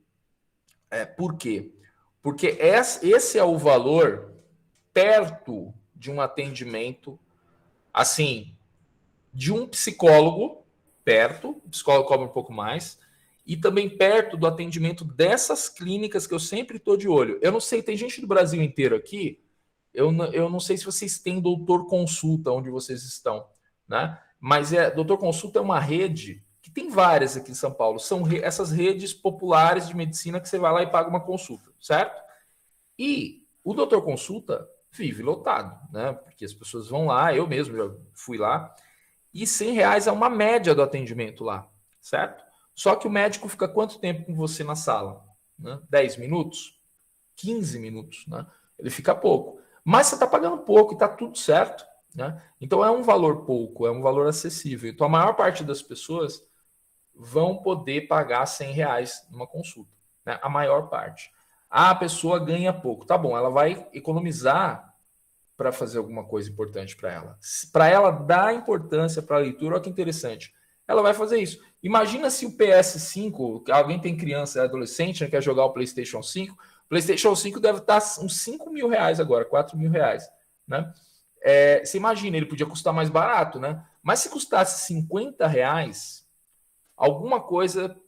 Por quê? Porque esse é o valor perto de um atendimento, assim, de um psicólogo, perto, o psicólogo cobra um pouco mais, e também perto do atendimento dessas clínicas que eu sempre estou de olho. Eu não sei, tem gente do Brasil inteiro aqui, eu não sei se vocês têm Doutor Consulta onde vocês estão, né? Mas Doutor Consulta é uma rede que tem várias aqui em São Paulo. São essas redes populares de medicina que você vai lá e paga uma consulta, certo? E o Doutor Consulta vive lotado, né? Porque as pessoas vão lá, eu mesmo já fui lá, e R$100 é uma média do atendimento lá, certo? Só que o médico fica quanto tempo com você na sala? Né? 10 minutos? 15 minutos, né? Ele fica pouco. Mas você está pagando pouco e está tudo certo, né? Então é um valor pouco, é um valor acessível. Então a maior parte das pessoas vão poder pagar R$100 numa consulta, né? A maior parte. A pessoa ganha pouco. Tá bom, ela vai economizar para fazer alguma coisa importante para ela. Para ela dar importância para a leitura, olha que interessante. Ela vai fazer isso. Imagina se o PS5, alguém tem criança, adolescente, né, quer jogar o PlayStation 5, o PlayStation 5 deve estar uns R$5.000 agora, R$4.000, né? Você imagina, ele podia custar mais barato, né? Mas se custasse R$50, alguma coisa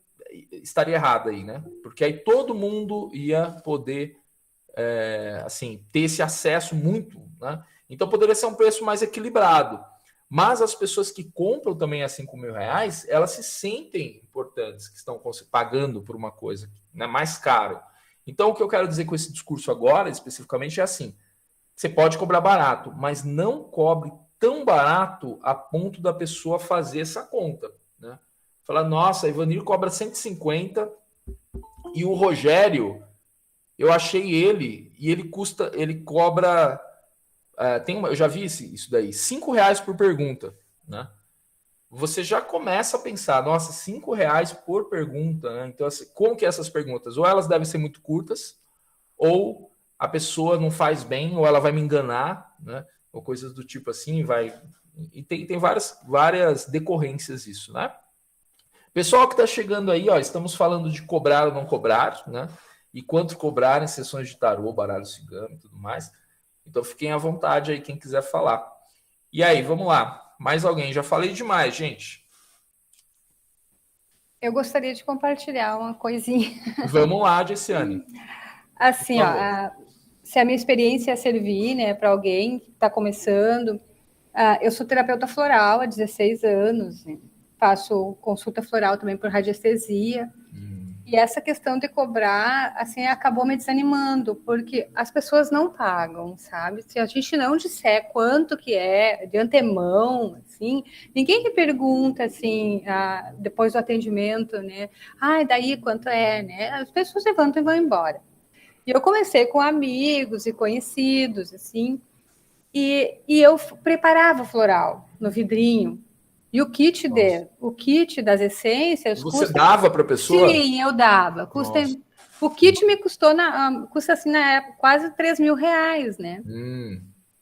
estaria errada aí, né? Porque aí todo mundo ia poder assim, ter esse acesso muito, né? Então poderia ser um preço mais equilibrado. Mas as pessoas que compram também a R$5.000, elas se sentem importantes, que estão pagando por uma coisa, né, mais caro. Então o que eu quero dizer com esse discurso agora, especificamente, é assim: você pode cobrar barato, mas não cobre tão barato a ponto da pessoa fazer essa conta, né? Falar, nossa, a Ivanir cobra 150 e o Rogério, eu achei ele, e ele cobra, eu já vi isso daí, R$5 por pergunta, né? Você já começa a pensar, nossa, R$5 por pergunta, né? Então, assim, como que essas perguntas? Ou elas devem ser muito curtas, ou a pessoa não faz bem, ou ela vai me enganar, né? ou coisas do tipo assim, vai. E tem várias decorrências isso, né? Pessoal que está chegando aí, ó, estamos falando de cobrar ou não cobrar, né? E quanto cobrar em sessões de tarô, baralho cigano e tudo mais. Então fiquem à vontade aí, quem quiser falar. E aí, vamos lá. Mais alguém? Já falei demais, gente. Eu gostaria de compartilhar uma coisinha. Vamos lá, Jessiane. Assim, Por ó, favor. se a minha experiência servir, né, para alguém que está começando, eu sou terapeuta floral há 16 anos, né? Faço consulta floral também por radiestesia. E essa questão de cobrar, assim, acabou me desanimando, porque as pessoas não pagam, sabe? Se a gente não disser quanto que é de antemão, assim, ninguém que pergunta, assim, depois do atendimento, né? Ah, daí quanto é, né? As pessoas levantam e vão embora. E eu comecei com amigos e conhecidos, assim, e eu preparava floral no vidrinho. E o kit das essências Você dava para a pessoa? Sim, eu dava. O kit me custou, custa assim na época quase R$3.000, né?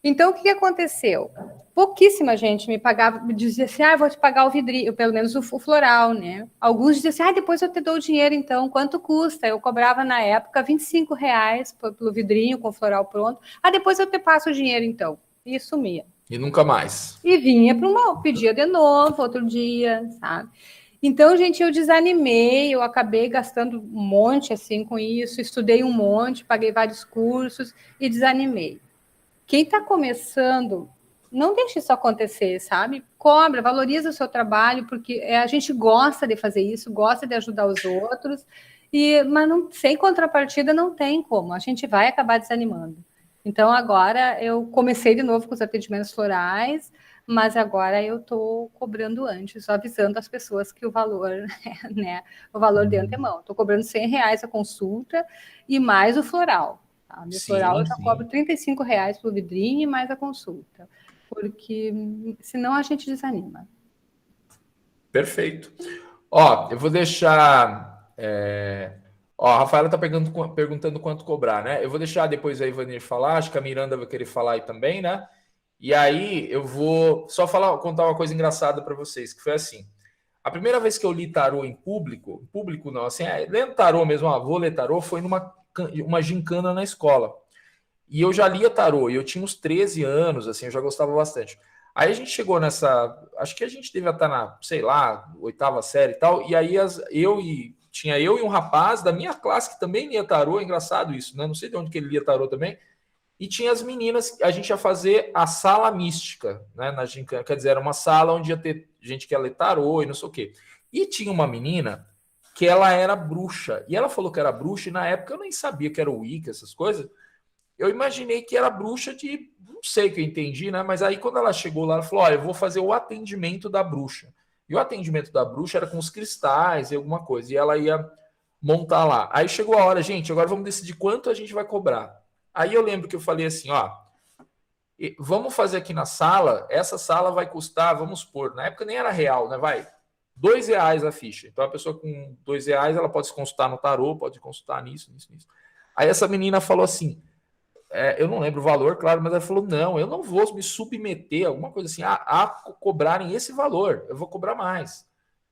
Então, o que aconteceu? Pouquíssima gente me pagava, me dizia assim, vou te pagar o vidrinho, pelo menos o floral, né? Alguns diziam assim, depois eu te dou o dinheiro, então, quanto custa? Eu cobrava na época R$25 pelo vidrinho com o floral pronto. Depois eu te passo o dinheiro, então. E sumia. E nunca mais. E vinha pedia de novo, outro dia, sabe? Então, gente, eu desanimei, eu acabei gastando um monte, assim, com isso, estudei um monte, paguei vários cursos e desanimei. Quem está começando, não deixe isso acontecer, sabe? Cobra, valoriza o seu trabalho, porque a gente gosta de fazer isso, gosta de ajudar os outros, mas sem contrapartida não tem como, a gente vai acabar desanimando. Então, agora eu comecei de novo com os atendimentos florais, mas agora eu estou cobrando antes, só avisando as pessoas que o valor, né? O valor de antemão. Estou cobrando R$100 a consulta e mais o floral. Sabe? O floral eu já cobro R$35 pelo vidrinho e mais a consulta, porque senão a gente desanima. Perfeito. Ó, eu vou deixar. Ó, a Rafaela está perguntando quanto cobrar, né? Eu vou deixar depois a Ivanir falar, acho que a Miranda vai querer falar aí também, né? E aí eu vou só contar uma coisa engraçada para vocês, que foi assim. A primeira vez que eu li tarô em público não, assim, lendo tarô mesmo, vou ler tarô, foi numa gincana na escola. E eu já lia tarô, e eu tinha uns 13 anos, assim, eu já gostava bastante. Aí a gente chegou acho que a gente devia estar na, sei lá, 8ª série e tal, e aí tinha eu e um rapaz da minha classe que também lia tarô, é engraçado isso, né? Não sei de onde que ele lia tarô também. E tinha as meninas, a gente ia fazer a sala mística, né? Na gincana, quer dizer, era uma sala onde ia ter gente que ia ler tarô e não sei o quê. E tinha uma menina que ela era bruxa, e ela falou que era bruxa, e na época eu nem sabia que era o Wicca, essas coisas. Eu imaginei que era bruxa de, não sei o que eu entendi, né? Mas aí quando ela chegou lá, ela falou, olha, eu vou fazer o atendimento da bruxa. E o atendimento da bruxa era com os cristais e alguma coisa. E ela ia montar lá. Aí chegou a hora, gente, agora vamos decidir quanto a gente vai cobrar. Aí eu lembro que eu falei assim, vamos fazer aqui na sala, essa sala vai custar, vamos supor, na época nem era real, né? Vai, R$2 a ficha. Então a pessoa com R$2, ela pode se consultar no tarô, pode consultar nisso. Aí essa menina falou assim, eu não lembro o valor, claro, mas ela falou, não, eu não vou me submeter, alguma coisa assim, a cobrarem esse valor, eu vou cobrar mais.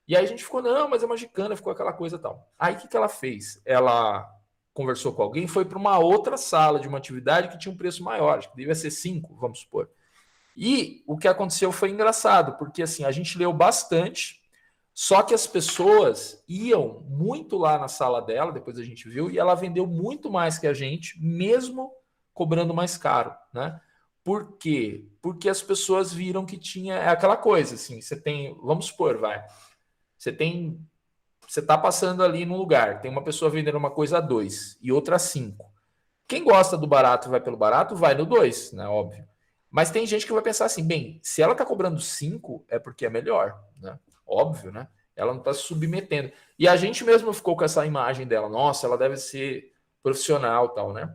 E aí a gente ficou, não, mas é uma gincana, ficou aquela coisa e tal. Aí o que ela fez? Ela conversou com alguém, foi para uma outra sala de uma atividade que tinha um preço maior, acho que devia ser 5, vamos supor. E o que aconteceu foi engraçado, porque assim, a gente leu bastante, só que as pessoas iam muito lá na sala dela, depois a gente viu, e ela vendeu muito mais que a gente, mesmo cobrando mais caro, né? Por quê? Porque as pessoas viram que tinha aquela coisa, assim, você tem, vamos supor, você tá passando ali num lugar, tem uma pessoa vendendo uma coisa a 2 e outra a 5. Quem gosta do barato vai pelo barato, vai no 2, né? Óbvio. Mas tem gente que vai pensar assim, bem, se ela tá cobrando 5, é porque é melhor, né? Óbvio, né? Ela não tá se submetendo. E a gente mesmo ficou com essa imagem dela, nossa, ela deve ser profissional, tal, né?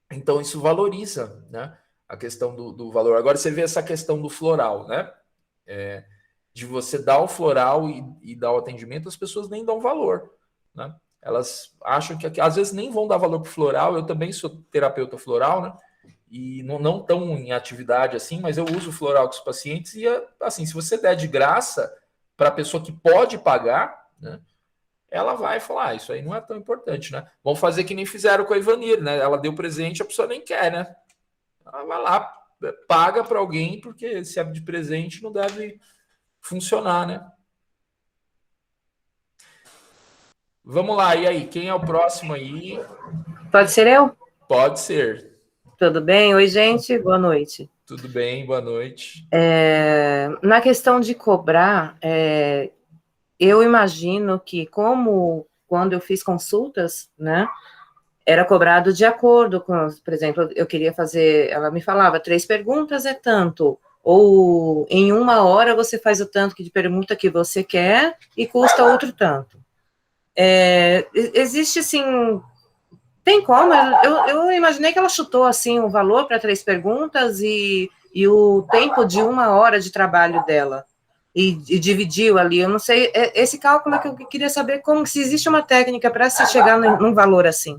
Então isso valoriza, né? A questão do valor. Agora você vê essa questão do floral, né? De você dar o floral e dar o atendimento, as pessoas nem dão valor, né? Elas acham que às vezes nem vão dar valor para o floral. Eu também sou terapeuta floral, né? e não tão em atividade assim, mas eu uso o floral com os pacientes e, assim, se você der de graça para a pessoa que pode pagar, né, ela vai falar, isso aí não é tão importante, né? Vamos fazer que nem fizeram com a Ivanir, né? Ela deu presente, a pessoa nem quer, né? Ela vai lá, paga para alguém, porque se é de presente não deve funcionar, né? Vamos lá, e aí? Quem é o próximo aí? Pode ser eu? Pode ser. Tudo bem? Oi, gente, boa noite. Tudo bem, boa noite. Na questão de cobrar, eu imagino que, como quando eu fiz consultas, né, era cobrado de acordo com, por exemplo, eu queria fazer, ela me falava, 3 perguntas é tanto, ou em 1 hora você faz o tanto de pergunta que você quer e custa outro tanto. Existe, assim, tem como, eu imaginei que ela chutou, assim, o valor para 3 perguntas e o tempo de 1 hora de trabalho dela. E dividiu ali, eu não sei, esse cálculo que eu queria saber como, se existe uma técnica para se chegar num valor assim.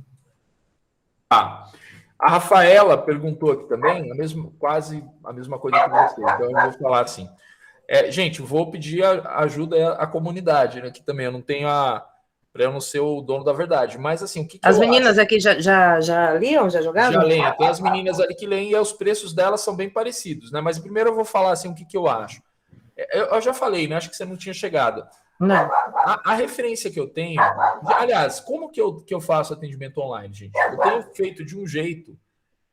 A Rafaela perguntou aqui também, quase a mesma coisa que você, então eu vou falar assim. Gente, vou pedir ajuda à comunidade, né, que também eu não tenho para eu não ser o dono da verdade, mas assim, o que as meninas aqui já liam, já jogaram? Já leem, tem as meninas ali que leem e os preços delas são bem parecidos, né, mas primeiro eu vou falar assim, o que eu acho. Eu já falei, né? Acho que você não tinha chegado. Não. A referência que eu tenho... Aliás, como que eu faço atendimento online, gente? Eu tenho feito de um jeito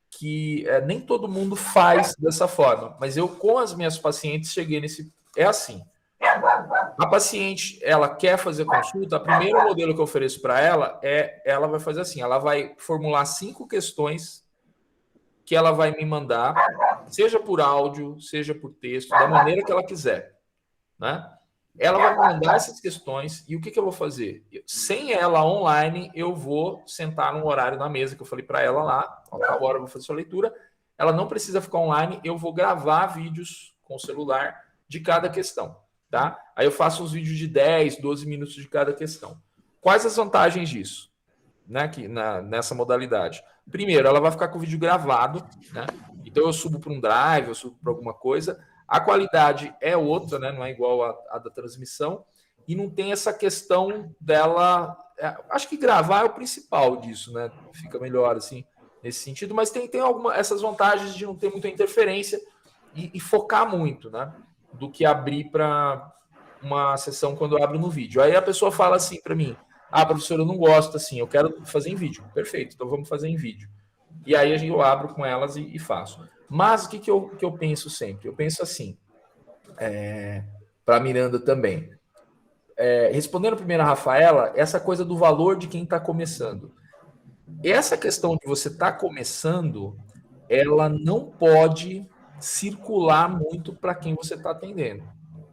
que nem todo mundo faz dessa forma, mas eu, com as minhas pacientes, cheguei nesse... É assim. A paciente, ela quer fazer consulta, o primeiro modelo que eu ofereço para ela ela vai fazer assim, ela vai formular 5 questões que ela vai me mandar, seja por áudio, seja por texto, da maneira que ela quiser, né? Ela vai me mandar essas questões e o que eu vou fazer? Sem ela online, eu vou sentar num horário na mesa que eu falei para ela lá, a tal hora eu vou fazer sua leitura, ela não precisa ficar online, eu vou gravar vídeos com o celular de cada questão, tá? Aí eu faço uns vídeos de 10, 12 minutos de cada questão. Quais as vantagens disso, né, nessa modalidade? Primeiro, ela vai ficar com o vídeo gravado, né? Então eu subo para um drive, eu subo para alguma coisa. A qualidade é outra, né? Não é igual a da transmissão. E não tem essa questão dela... acho que gravar é o principal disso, né? Fica melhor, assim, nesse sentido. Mas tem essas vantagens de não ter muita interferência e focar muito, né? Do que abrir para uma sessão quando eu abro no vídeo. Aí a pessoa fala assim para mim, professor, eu não gosto assim, eu quero fazer em vídeo. Perfeito, então vamos fazer em vídeo. E aí eu abro com elas e faço. Mas o que eu penso sempre? Eu penso assim, para a Miranda também. Respondendo primeiro a Rafaela, essa coisa do valor de quem está começando. Essa questão de você estar começando, ela não pode circular muito para quem você está atendendo,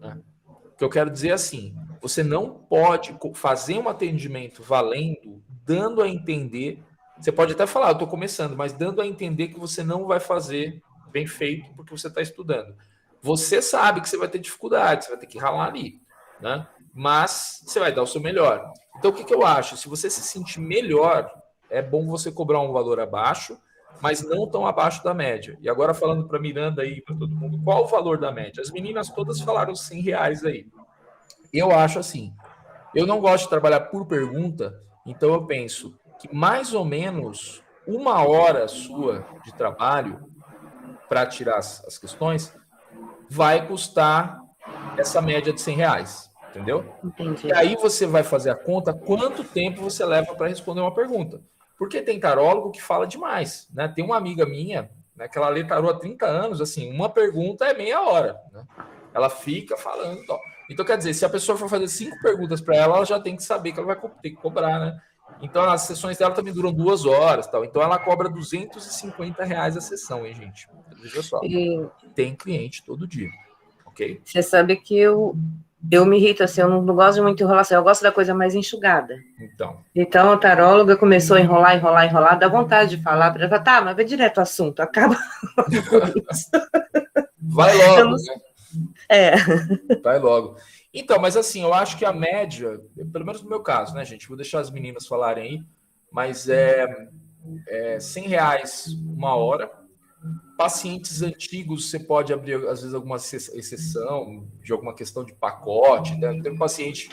né? O que eu quero dizer é assim, você não pode fazer um atendimento valendo, dando a entender, você pode até falar, eu estou começando, mas dando a entender que você não vai fazer bem feito porque você está estudando. Você sabe que você vai ter dificuldade, você vai ter que ralar ali, né? Mas você vai dar o seu melhor. Então, o que eu acho? Se você se sentir melhor, é bom você cobrar um valor abaixo, mas não tão abaixo da média. E agora falando para Miranda aí, para todo mundo, qual o valor da média? As meninas todas falaram R$100 aí. Eu acho assim, eu não gosto de trabalhar por pergunta, então eu penso que mais ou menos 1 hora sua de trabalho para tirar as questões vai custar essa média de R$100, entendeu? Entendi. E aí você vai fazer a conta quanto tempo você leva para responder uma pergunta. Porque tem tarólogo que fala demais, né? Tem uma amiga minha, né, que ela lê tarô há 30 anos, assim, uma pergunta é meia hora, né? Ela fica falando, ó. Então, quer dizer, se a pessoa for fazer 5 perguntas para ela, ela já tem que saber que ela vai ter que cobrar, né? Então, as sessões dela também duram 2 horas, tal. Então, ela cobra R$250 a sessão, hein, gente? Veja só. Tem cliente todo dia, ok? Você sabe que eu me irrito, assim, eu não gosto de muita enrolação, eu gosto da coisa mais enxugada. Então a taróloga começou a enrolar, dá vontade de falar, para ela, tá, mas vai direto ao assunto, acaba com isso. Vai logo, né? Vai logo. Então, mas assim, eu acho que a média, pelo menos no meu caso, né, gente, vou deixar as meninas falarem aí, mas R$100 1 hora, pacientes antigos, você pode abrir, às vezes, alguma exceção de alguma questão de pacote, né? Tem um paciente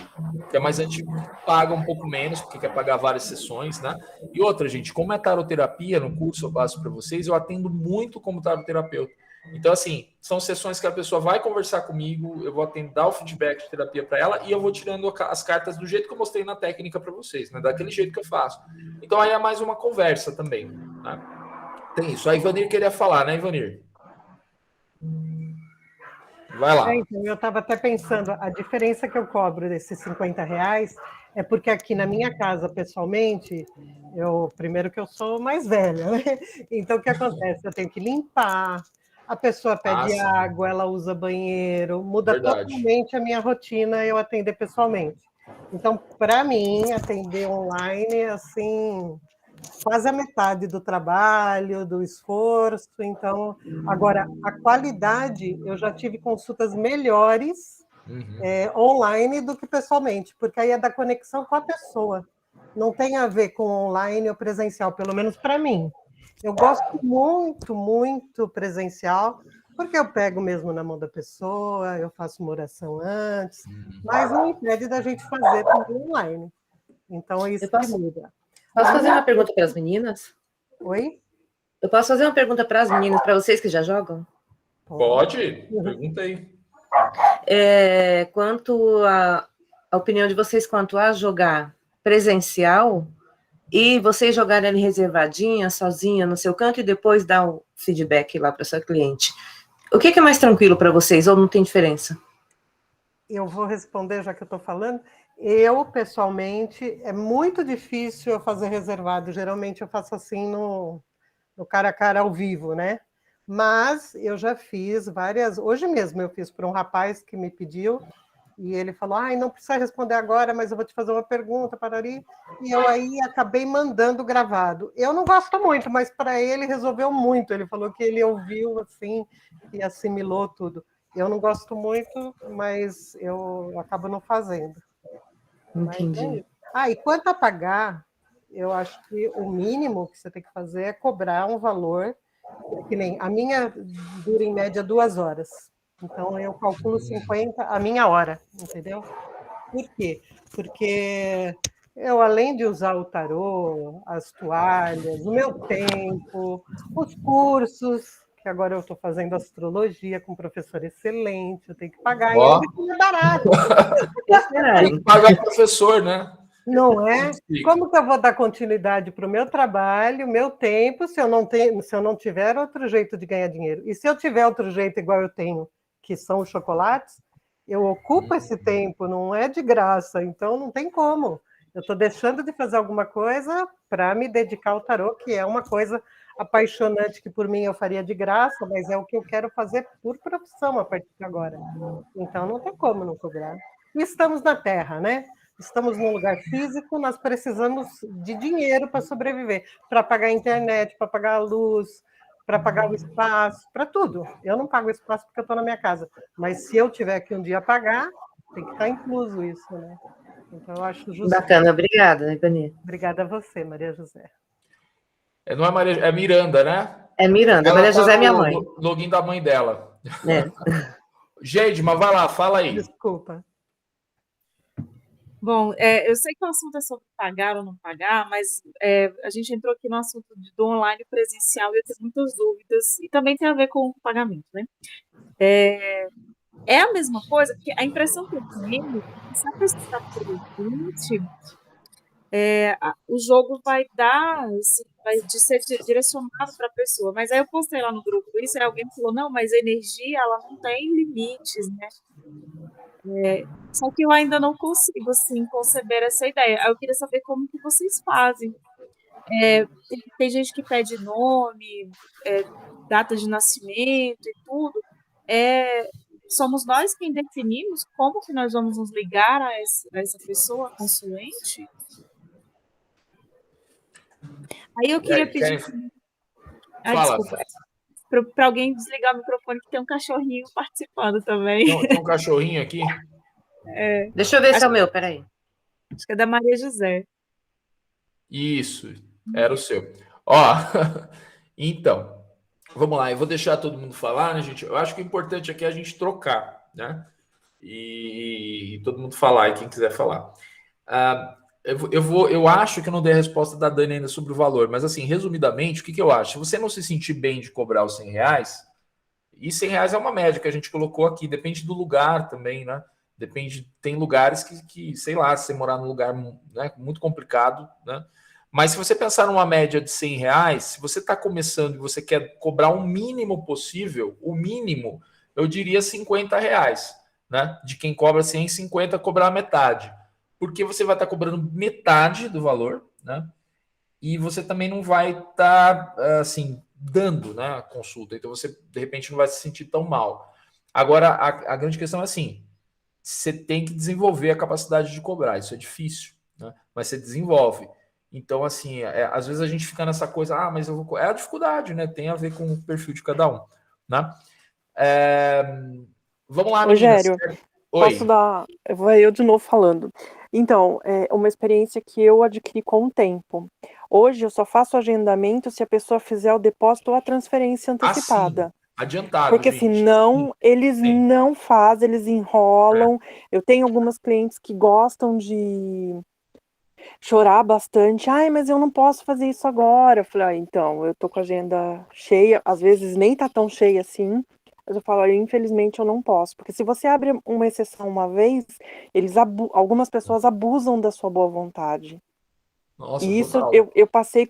que é mais antigo que paga um pouco menos, porque quer pagar várias sessões, né? E outra, gente, como é taroterapia, no curso eu passo para vocês, eu atendo muito como taroterapeuta. Então, assim, são sessões que a pessoa vai conversar comigo, eu vou dar o feedback de terapia para ela e eu vou tirando as cartas do jeito que eu mostrei na técnica para vocês, né? Daquele jeito que eu faço. Então, aí é mais uma conversa também, né? Tem isso. A Ivanir queria falar, né, Ivanir? Vai lá. Então, eu estava até pensando, a diferença que eu cobro desses R$ 50 é porque aqui na minha casa, pessoalmente, primeiro que eu sou mais velha, né? Então, o que acontece? Eu tenho que limpar, a pessoa pede água, ela usa banheiro, muda totalmente a minha rotina eu atender pessoalmente. Então, para mim, atender online, assim, quase a metade do trabalho, do esforço. Então, agora, a qualidade, eu já tive consultas melhores online do que pessoalmente, porque aí é da conexão com a pessoa. Não tem a ver com online ou presencial, pelo menos para mim. Eu gosto muito, muito presencial, porque eu pego mesmo na mão da pessoa, eu faço uma oração antes, mas não impede da gente fazer também online. Então, é isso que muda. Posso fazer uma pergunta para as meninas? Oi? Eu posso fazer uma pergunta para as meninas, para vocês que já jogam? Pode, pergunta aí. Quanto a opinião de vocês quanto a jogar presencial e vocês jogarem ali reservadinha, sozinha, no seu canto, e depois dar o feedback lá para o seu cliente. O que é mais tranquilo para vocês, ou não tem diferença? Eu vou responder, já que eu estou falando. Eu, pessoalmente, é muito difícil eu fazer reservado. Geralmente eu faço assim no cara a cara ao vivo, né? Mas eu já fiz várias... Hoje mesmo eu fiz para um rapaz que me pediu, e ele falou, não precisa responder agora, mas eu vou te fazer uma pergunta, parari. E eu aí acabei mandando gravado. Eu não gosto muito, mas para ele resolveu muito. Ele falou que ele ouviu assim e assimilou tudo. Eu não gosto muito, mas eu acabo não fazendo. Entendi. E quanto a pagar, eu acho que o mínimo que você tem que fazer é cobrar um valor, que nem a minha dura em média 2 horas. Então, eu calculo 50 a minha hora, entendeu? Por quê? Porque eu, além de usar o tarô, as toalhas, o meu tempo, os cursos, que agora eu estou fazendo astrologia com um professor excelente, eu tenho que pagar, e ainda que é barato. Tem que pagar o professor, né? Não é? Como que eu vou dar continuidade para o meu trabalho, meu tempo, se eu não tiver outro jeito de ganhar dinheiro? E se eu tiver outro jeito igual eu tenho, que são os chocolates, eu ocupo esse tempo, não é de graça, então não tem como. Eu estou deixando de fazer alguma coisa para me dedicar ao tarô, que é uma coisa apaixonante que por mim eu faria de graça, mas é o que eu quero fazer por profissão a partir de agora. Então não tem como não cobrar. E estamos na Terra, né? Estamos num lugar físico, nós precisamos de dinheiro para sobreviver, para pagar a internet, para pagar a luz, para pagar o espaço, para tudo. Eu não pago o espaço porque eu estou na minha casa, mas se eu tiver que um dia pagar, tem que estar incluso isso, né? Então, eu acho justo. Bacana, obrigada, Ivanir. Obrigada a você, Maria José. Não é Maria, é Miranda, né? É Miranda, Maria José é minha mãe. Login da mãe dela. Geide, mas vai lá, fala aí. Desculpa. Bom, eu sei que o assunto é sobre pagar ou não pagar, mas a gente entrou aqui no assunto do online presencial e eu tenho muitas dúvidas, e também tem a ver com o pagamento, né? É a mesma coisa, porque a impressão que eu tenho é que se a pessoa está presente, o jogo vai ser direcionado para a pessoa. Mas aí eu postei lá no grupo isso, e alguém falou, não, mas a energia, ela não tem limites, né? Só que eu ainda não consigo, assim, conceber essa ideia. Eu queria saber como que vocês fazem. Tem gente que pede nome, data de nascimento e tudo. Somos nós quem definimos como que nós vamos nos ligar a essa pessoa consulente? Aí eu queria pedir... desculpa. Para alguém desligar o microfone, que tem um cachorrinho participando também. Tem um cachorrinho aqui? Deixa eu ver se é o meu, peraí. Acho que é da Maria José. Isso, era o seu. Então, Vamos lá, eu vou deixar todo mundo falar, né, gente? Eu acho que o importante aqui é a gente trocar, né? E todo mundo falar, e quem quiser falar. Eu acho que eu não dei a resposta da Dani ainda sobre o valor, mas assim, resumidamente, o que eu acho? Se você não se sentir bem de cobrar os R$100, e R$100 é uma média que a gente colocou aqui, depende do lugar também, né? Depende, tem lugares que sei lá, se você morar num lugar, né, muito complicado, né? Mas se você pensar numa média de R$100, se você está começando e você quer cobrar o mínimo possível, o mínimo, eu diria R$50, né? De quem cobra 100, 50 cobrar a metade. Porque você vai estar cobrando metade do valor, né? E você também não vai estar, assim, dando, né, a consulta. Então você, de repente, não vai se sentir tão mal. Agora, a grande questão é assim, você tem que desenvolver a capacidade de cobrar. Isso é difícil, né? Mas você desenvolve. Então, assim, às vezes a gente fica nessa coisa, mas eu vou... É a dificuldade, né? Tem a ver com o perfil de cada um, né? Vamos lá, meninas. Rogério, Oi. posso dar... Vou eu de novo falando. Então, é uma experiência que eu adquiri com o tempo. Hoje eu só faço agendamento se a pessoa fizer o depósito ou a transferência antecipada. Assim, adiantado, Porque gente. senão eles Sim. não fazem, eles enrolam. Eu tenho algumas clientes que gostam de chorar bastante. Mas eu não posso fazer isso agora. Eu falei, então, eu tô com a agenda cheia, às vezes nem tá tão cheia assim. Mas eu falo, infelizmente eu não posso. Porque se você abre uma exceção uma vez, algumas pessoas abusam da sua boa vontade. Nossa, E isso total. eu passei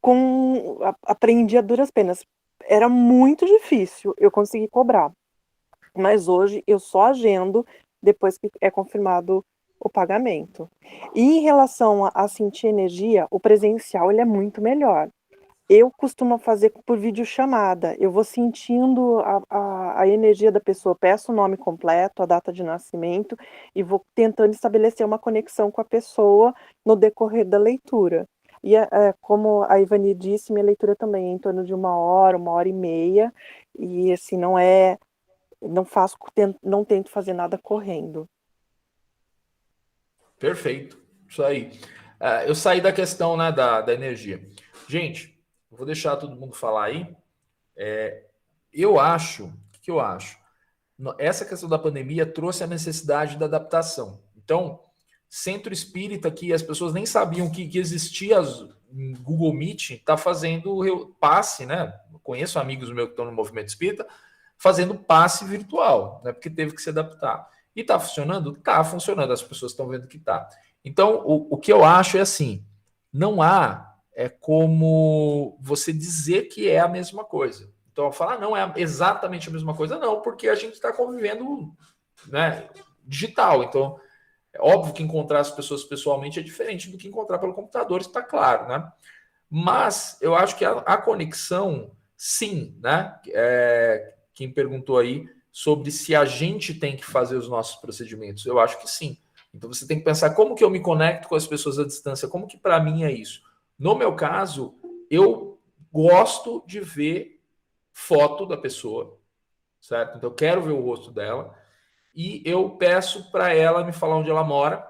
aprendi a duras penas. Era muito difícil eu conseguir cobrar. Mas hoje eu só agendo depois que é confirmado o pagamento. E em relação a sentir energia, o presencial ele é muito melhor. Eu costumo fazer por videochamada. Eu vou sentindo a energia da pessoa, peço o nome completo, a data de nascimento e vou tentando estabelecer uma conexão com a pessoa no decorrer da leitura. E como a Ivani disse, minha leitura também é em torno de 1 hora, 1 hora e meia. E assim, não tento fazer nada correndo. Perfeito. Isso aí. Eu saí da questão, né, da energia. Gente, eu vou deixar todo mundo falar aí. Eu acho, o que eu acho? Essa questão da pandemia trouxe a necessidade da adaptação. Então, centro espírita que as pessoas nem sabiam que existia Google Meet, está fazendo passe, né? Eu conheço amigos meus que estão no movimento espírita, fazendo passe virtual, né? Porque teve que se adaptar. E está funcionando? Está funcionando, as pessoas estão vendo que está. Então, o que eu acho é assim, não há como você dizer que é a mesma coisa. Então, falar não é exatamente a mesma coisa, não, porque a gente está convivendo, né, digital. Então, é óbvio que encontrar as pessoas pessoalmente é diferente do que encontrar pelo computador, está claro, né? Mas eu acho que a conexão, sim, né? Quem perguntou aí sobre se a gente tem que fazer os nossos procedimentos, eu acho que sim. Então você tem que pensar como que eu me conecto com as pessoas à distância, como que para mim é isso. No meu caso, eu gosto de ver foto da pessoa, certo? Então eu quero ver o rosto dela e eu peço para ela me falar onde ela mora,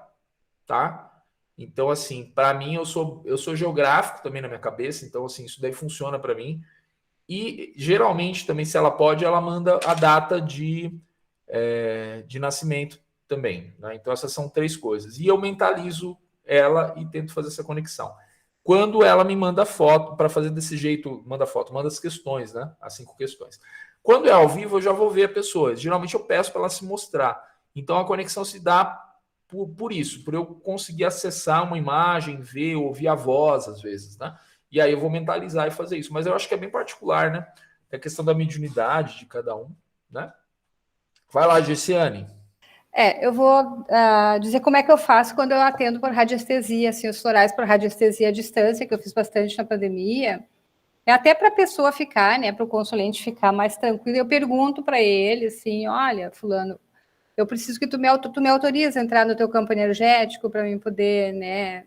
tá? Então, assim, para mim, eu sou geográfico também na minha cabeça, então, assim, isso daí funciona para mim. E, geralmente, também, se ela pode, ela manda a data de nascimento também, né? Então, essas são 3 coisas. E eu mentalizo ela e tento fazer essa conexão. Quando ela me manda foto, para fazer desse jeito, manda as questões, né? As 5 questões. Quando é ao vivo, eu já vou ver a pessoa. Geralmente, eu peço para ela se mostrar. Então, a conexão se dá por isso, por eu conseguir acessar uma imagem, ver, ouvir a voz, às vezes, né? E aí eu vou mentalizar e fazer isso. Mas eu acho que é bem particular, né? É a questão da mediunidade de cada um, né? Vai lá, Gessiane. Eu vou dizer como é que eu faço quando eu atendo por radiestesia, assim, os florais por radiestesia à distância, que eu fiz bastante na pandemia. É até para a pessoa ficar, né, para o consulente ficar mais tranquilo. Eu pergunto para ele, assim, olha, fulano, eu preciso que tu me autorize a entrar no teu campo energético para mim poder, né,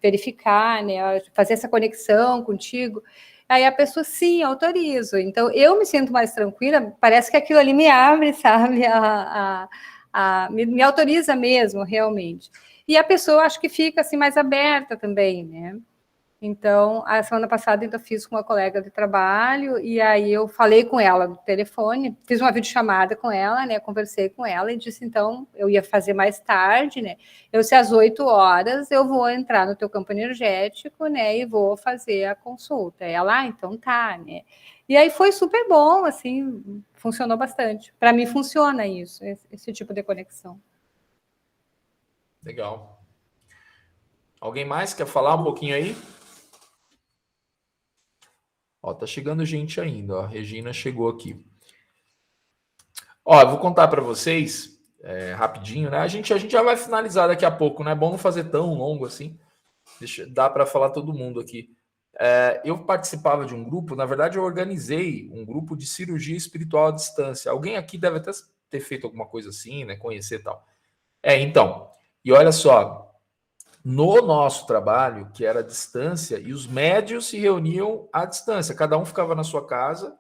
verificar, né, fazer essa conexão contigo. Aí a pessoa, sim, autorizo. Então, eu me sinto mais tranquila, parece que aquilo ali me abre, sabe, me autoriza mesmo, realmente. E a pessoa, acho que fica, assim, mais aberta também, né. Então, a semana passada ainda fiz com uma colega de trabalho, e aí eu falei com ela no telefone, fiz uma videochamada com ela, né? Conversei com ela e disse, então, eu ia fazer mais tarde, né? Eu disse, às 8 horas eu vou entrar no teu campo energético, né? E vou fazer a consulta. Ela, então tá, né? E aí foi super bom, assim, funcionou bastante. Para mim funciona isso, esse tipo de conexão. Legal. Alguém mais quer falar um pouquinho aí? Ó, tá chegando gente ainda, ó. A Regina chegou aqui. Ó, eu vou contar para vocês rapidinho, né? A gente já vai finalizar daqui a pouco, não é bom não fazer tão longo assim. Dá para falar todo mundo aqui. Eu participava de um grupo, na verdade eu organizei um grupo de cirurgia espiritual à distância. Alguém aqui deve até ter feito alguma coisa assim, né? Conhecer e tal. Então, e olha só, no nosso trabalho, que era à distância, e os médios se reuniam à distância, cada um ficava na sua casa,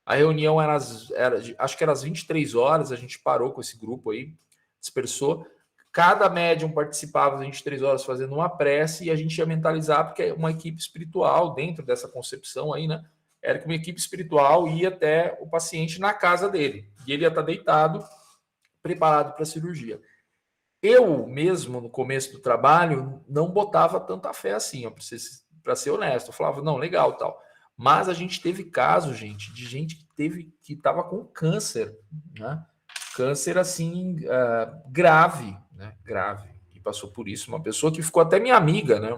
a reunião acho que era às 23 horas, a gente parou com esse grupo aí, dispersou, cada médium participava às 23 horas fazendo uma prece, e a gente ia mentalizar, porque é uma equipe espiritual, dentro dessa concepção aí, né, era que uma equipe espiritual ia até o paciente na casa dele, e ele ia estar deitado, preparado para a cirurgia. Eu mesmo, no começo do trabalho, não botava tanta fé assim, para ser honesto. Eu falava, não, legal, tal. Mas a gente teve caso, gente, de gente que estava com câncer, né? Câncer, assim, grave, né? Grave. E passou por isso. Uma pessoa que ficou até minha amiga, né?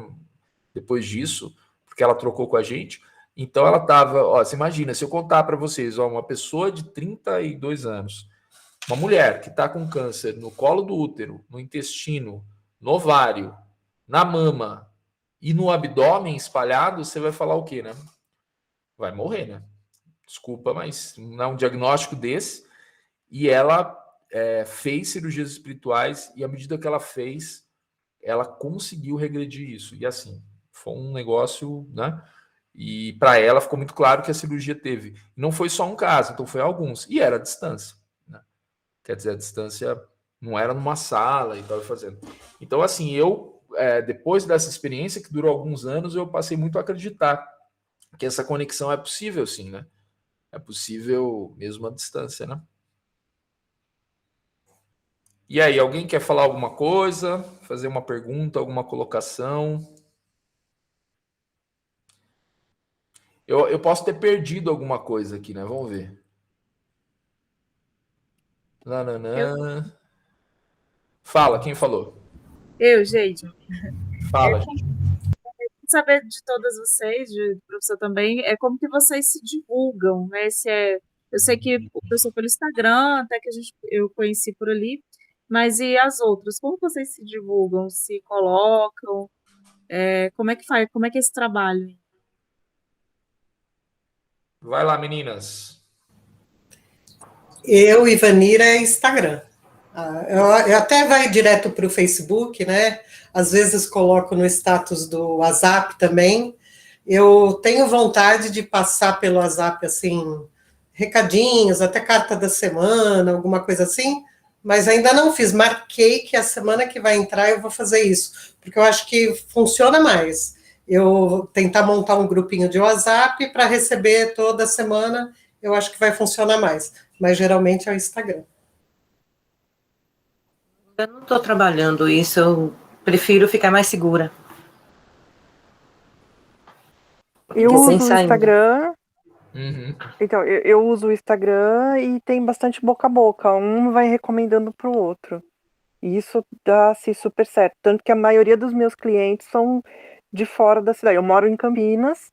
Depois disso, porque ela trocou com a gente. Então, ela estava... Ó, você imagina, se eu contar para vocês, ó, uma pessoa de 32 anos... Uma mulher que está com câncer no colo do útero, no intestino, no ovário, na mama e no abdômen espalhado, você vai falar o quê, né? Vai morrer, né? Desculpa, mas não é um diagnóstico desse. E ela fez cirurgias espirituais e à medida que ela fez, ela conseguiu regredir isso. E assim, foi um negócio, né? E para ela ficou muito claro que a cirurgia teve. Não foi só um caso, então foi alguns. E era à distância. Quer dizer, a distância não era numa sala e estava fazendo. Então, assim, depois dessa experiência, que durou alguns anos, eu passei muito a acreditar que essa conexão é possível, sim, né? É possível mesmo à distância, né? E aí, alguém quer falar alguma coisa? Fazer uma pergunta, alguma colocação? Eu posso ter perdido alguma coisa aqui, né? Vamos ver. Nananã. Fala, quem falou? Gente. Fala, Quero saber de todas vocês, do professor também, como que vocês se divulgam, né? Eu sei que o professor pelo Instagram, até que eu conheci por ali, mas e as outras? Como vocês se divulgam? Se colocam? Como é que faz? Como é que é esse trabalho? Vai lá, meninas. Eu, Ivanira, é Instagram. Eu até vai direto para o Facebook, né? Às vezes coloco no status do WhatsApp também. Eu tenho vontade de passar pelo WhatsApp, assim, recadinhos, até carta da semana, alguma coisa assim, mas ainda não fiz. Marquei que a semana que vai entrar eu vou fazer isso, porque eu acho que funciona mais. Eu tentar montar um grupinho de WhatsApp para receber toda semana, eu acho que vai funcionar mais. Mas geralmente é o Instagram. Eu não estou trabalhando isso, eu prefiro ficar mais segura. Eu Porque sem uso o sair. Instagram. Uhum. Então, eu uso o Instagram e tem bastante boca a boca. Um vai recomendando para o outro. E isso dá-se super certo. Tanto que a maioria dos meus clientes são de fora da cidade. Eu moro em Campinas,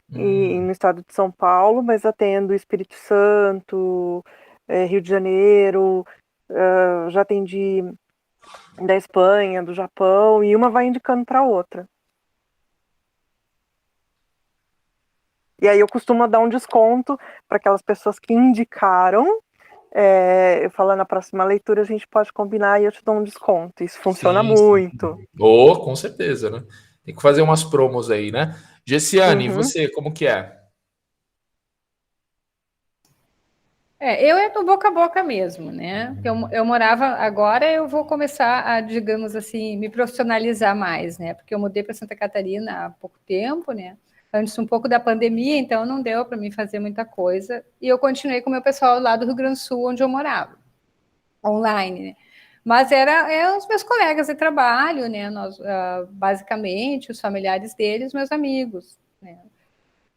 no estado de São Paulo, mas atendo Espírito Santo, Rio de Janeiro, já atendi da Espanha, do Japão, e uma vai indicando para a outra. E aí eu costumo dar um desconto para aquelas pessoas que indicaram. Eu falo, na próxima leitura a gente pode combinar e eu te dou um desconto. Isso funciona muito. Com certeza, né? Tem que fazer umas promos aí, né? Gessiane, você, como que é? Eu é do boca a boca mesmo, né? Eu morava, agora eu vou começar a, digamos assim, me profissionalizar mais, né? Porque eu mudei para Santa Catarina há pouco tempo, né? Antes um pouco da pandemia, então não deu para mim fazer muita coisa. E eu continuei com o meu pessoal lá do Rio Grande do Sul, onde eu morava, online, né? Mas eram os meus colegas de trabalho, né? Nós, basicamente, os familiares deles, meus amigos, né?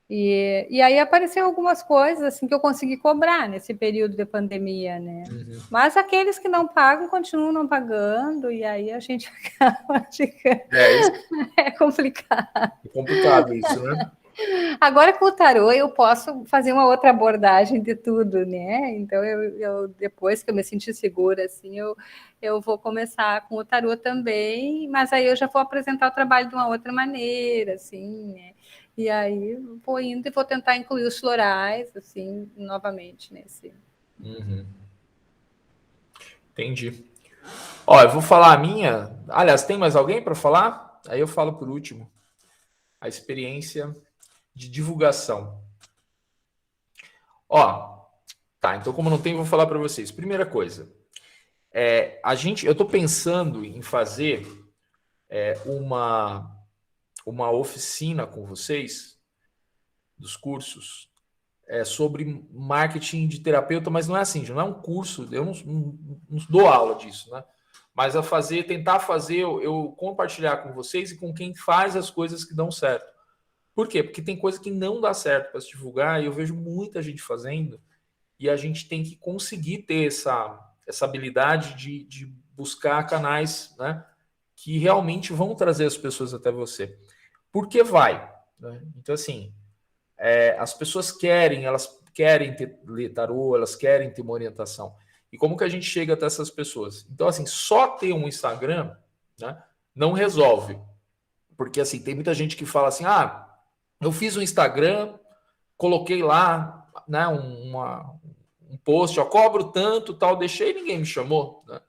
E aí apareceram algumas coisas assim que eu consegui cobrar nesse período de pandemia, né? Mas aqueles que não pagam continuam não pagando, e aí a gente acaba ficando... É complicado. É complicado isso, né? Agora com o tarô eu posso fazer uma outra abordagem de tudo, né? Então eu depois que eu me sentir segura, assim, eu vou começar com o tarô também, mas aí eu já vou apresentar o trabalho de uma outra maneira, assim, né? E aí vou indo e vou tentar incluir os florais, assim, novamente nesse. Entendi. Ó, eu vou falar a minha. Aliás, tem mais alguém para falar? Aí eu falo por último. A experiência de divulgação. Ó, tá. Então, como não tem, vou falar para vocês. Primeira coisa, eu estou pensando em fazer uma oficina com vocês dos cursos sobre marketing de terapeuta, mas não é assim, não é um curso, eu não dou aula disso, né? Mas tentar fazer, eu compartilhar com vocês e com quem faz as coisas que dão certo. Por quê? Porque tem coisa que não dá certo para se divulgar e eu vejo muita gente fazendo e a gente tem que conseguir ter essa habilidade de buscar canais, né, que realmente vão trazer as pessoas até você. Porque vai, né? Então, assim, as pessoas elas querem ler tarô, elas querem ter uma orientação. E como que a gente chega até essas pessoas? Então, assim, só ter um Instagram, né, não resolve. Porque, assim, tem muita gente que fala assim, eu fiz um Instagram, coloquei lá, né, um post, cobro tanto, tal, deixei e ninguém me chamou, né?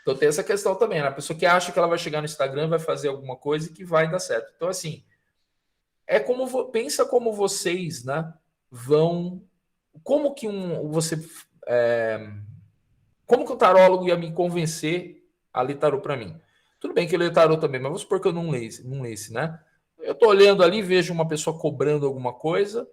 Então tem essa questão também, né? A pessoa que acha que ela vai chegar no Instagram, vai fazer alguma coisa e que vai dar certo. Então, assim, pensa como vocês, né, vão... Como que como que o tarólogo ia me convencer a ler tarô para mim? Tudo bem que eu leio tarô também, mas vamos supor que eu não lesse, né? Eu tô olhando ali, vejo uma pessoa cobrando alguma coisa,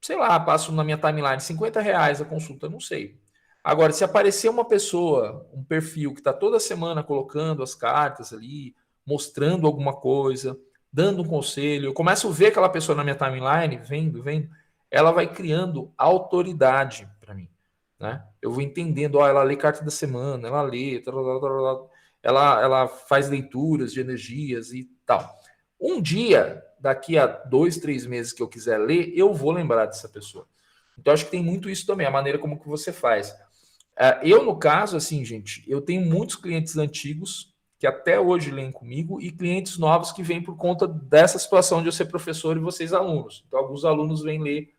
sei lá, passo na minha timeline, R$50 a consulta, não sei. Agora, se aparecer uma pessoa, um perfil que está toda semana colocando as cartas ali, mostrando alguma coisa, dando um conselho, eu começo a ver aquela pessoa na minha timeline, vendo, ela vai criando autoridade para mim, né? Eu vou entendendo, ela lê carta da semana, ela lê, ela faz leituras de energias e tal. Um dia, daqui a 2, 3 meses que eu quiser ler, eu vou lembrar dessa pessoa. Então, acho que tem muito isso também, a maneira como que você faz. Eu, no caso, assim, gente, eu tenho muitos clientes antigos que até hoje leem comigo e clientes novos que vêm por conta dessa situação de eu ser professor e vocês alunos. Então, alguns alunos vêm ler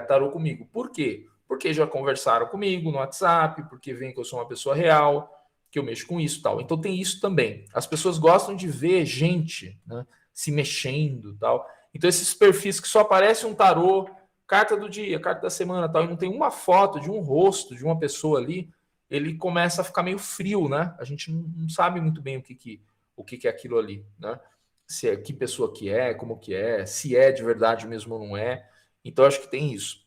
tarô comigo. Por quê? Porque já conversaram comigo no WhatsApp, porque veem que eu sou uma pessoa real, que eu mexo com isso e tal. Então tem isso também. As pessoas gostam de ver gente, né, se mexendo e tal. Então esses perfis que só aparece um tarô, carta do dia, carta da semana tal, e não tem uma foto de um rosto de uma pessoa ali, ele começa a ficar meio frio, né? A gente não sabe muito bem o que é aquilo ali, né? Que pessoa que é, como que é, se é de verdade mesmo ou não é. Então acho que tem isso.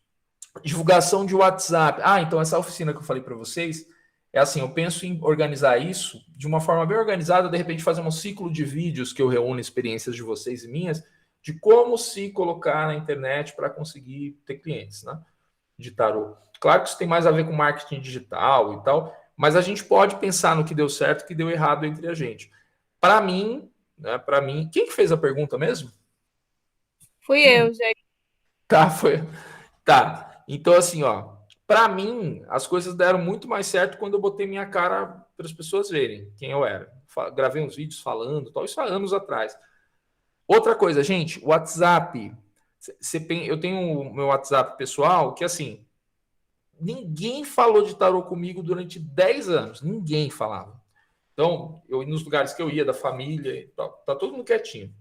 Divulgação de WhatsApp. Então essa oficina que eu falei para vocês, assim, eu penso em organizar isso de uma forma bem organizada, de repente fazer um ciclo de vídeos que eu reúno experiências de vocês e minhas, de como se colocar na internet para conseguir ter clientes, né, de tarô. Claro que isso tem mais a ver com marketing digital e tal, mas a gente pode pensar no que deu certo e o que deu errado entre a gente. Para mim, né, quem que fez a pergunta mesmo? Fui eu, gente. Tá. Então, assim, ó, para mim, as coisas deram muito mais certo quando eu botei minha cara para as pessoas verem quem eu era. Gravei uns vídeos falando, tal, isso há anos atrás. Outra coisa, gente, WhatsApp. Eu tenho o meu WhatsApp pessoal que, assim, ninguém falou de tarô comigo durante 10 anos. Ninguém falava. Então, nos lugares que eu ia, da família, tá todo mundo quietinho.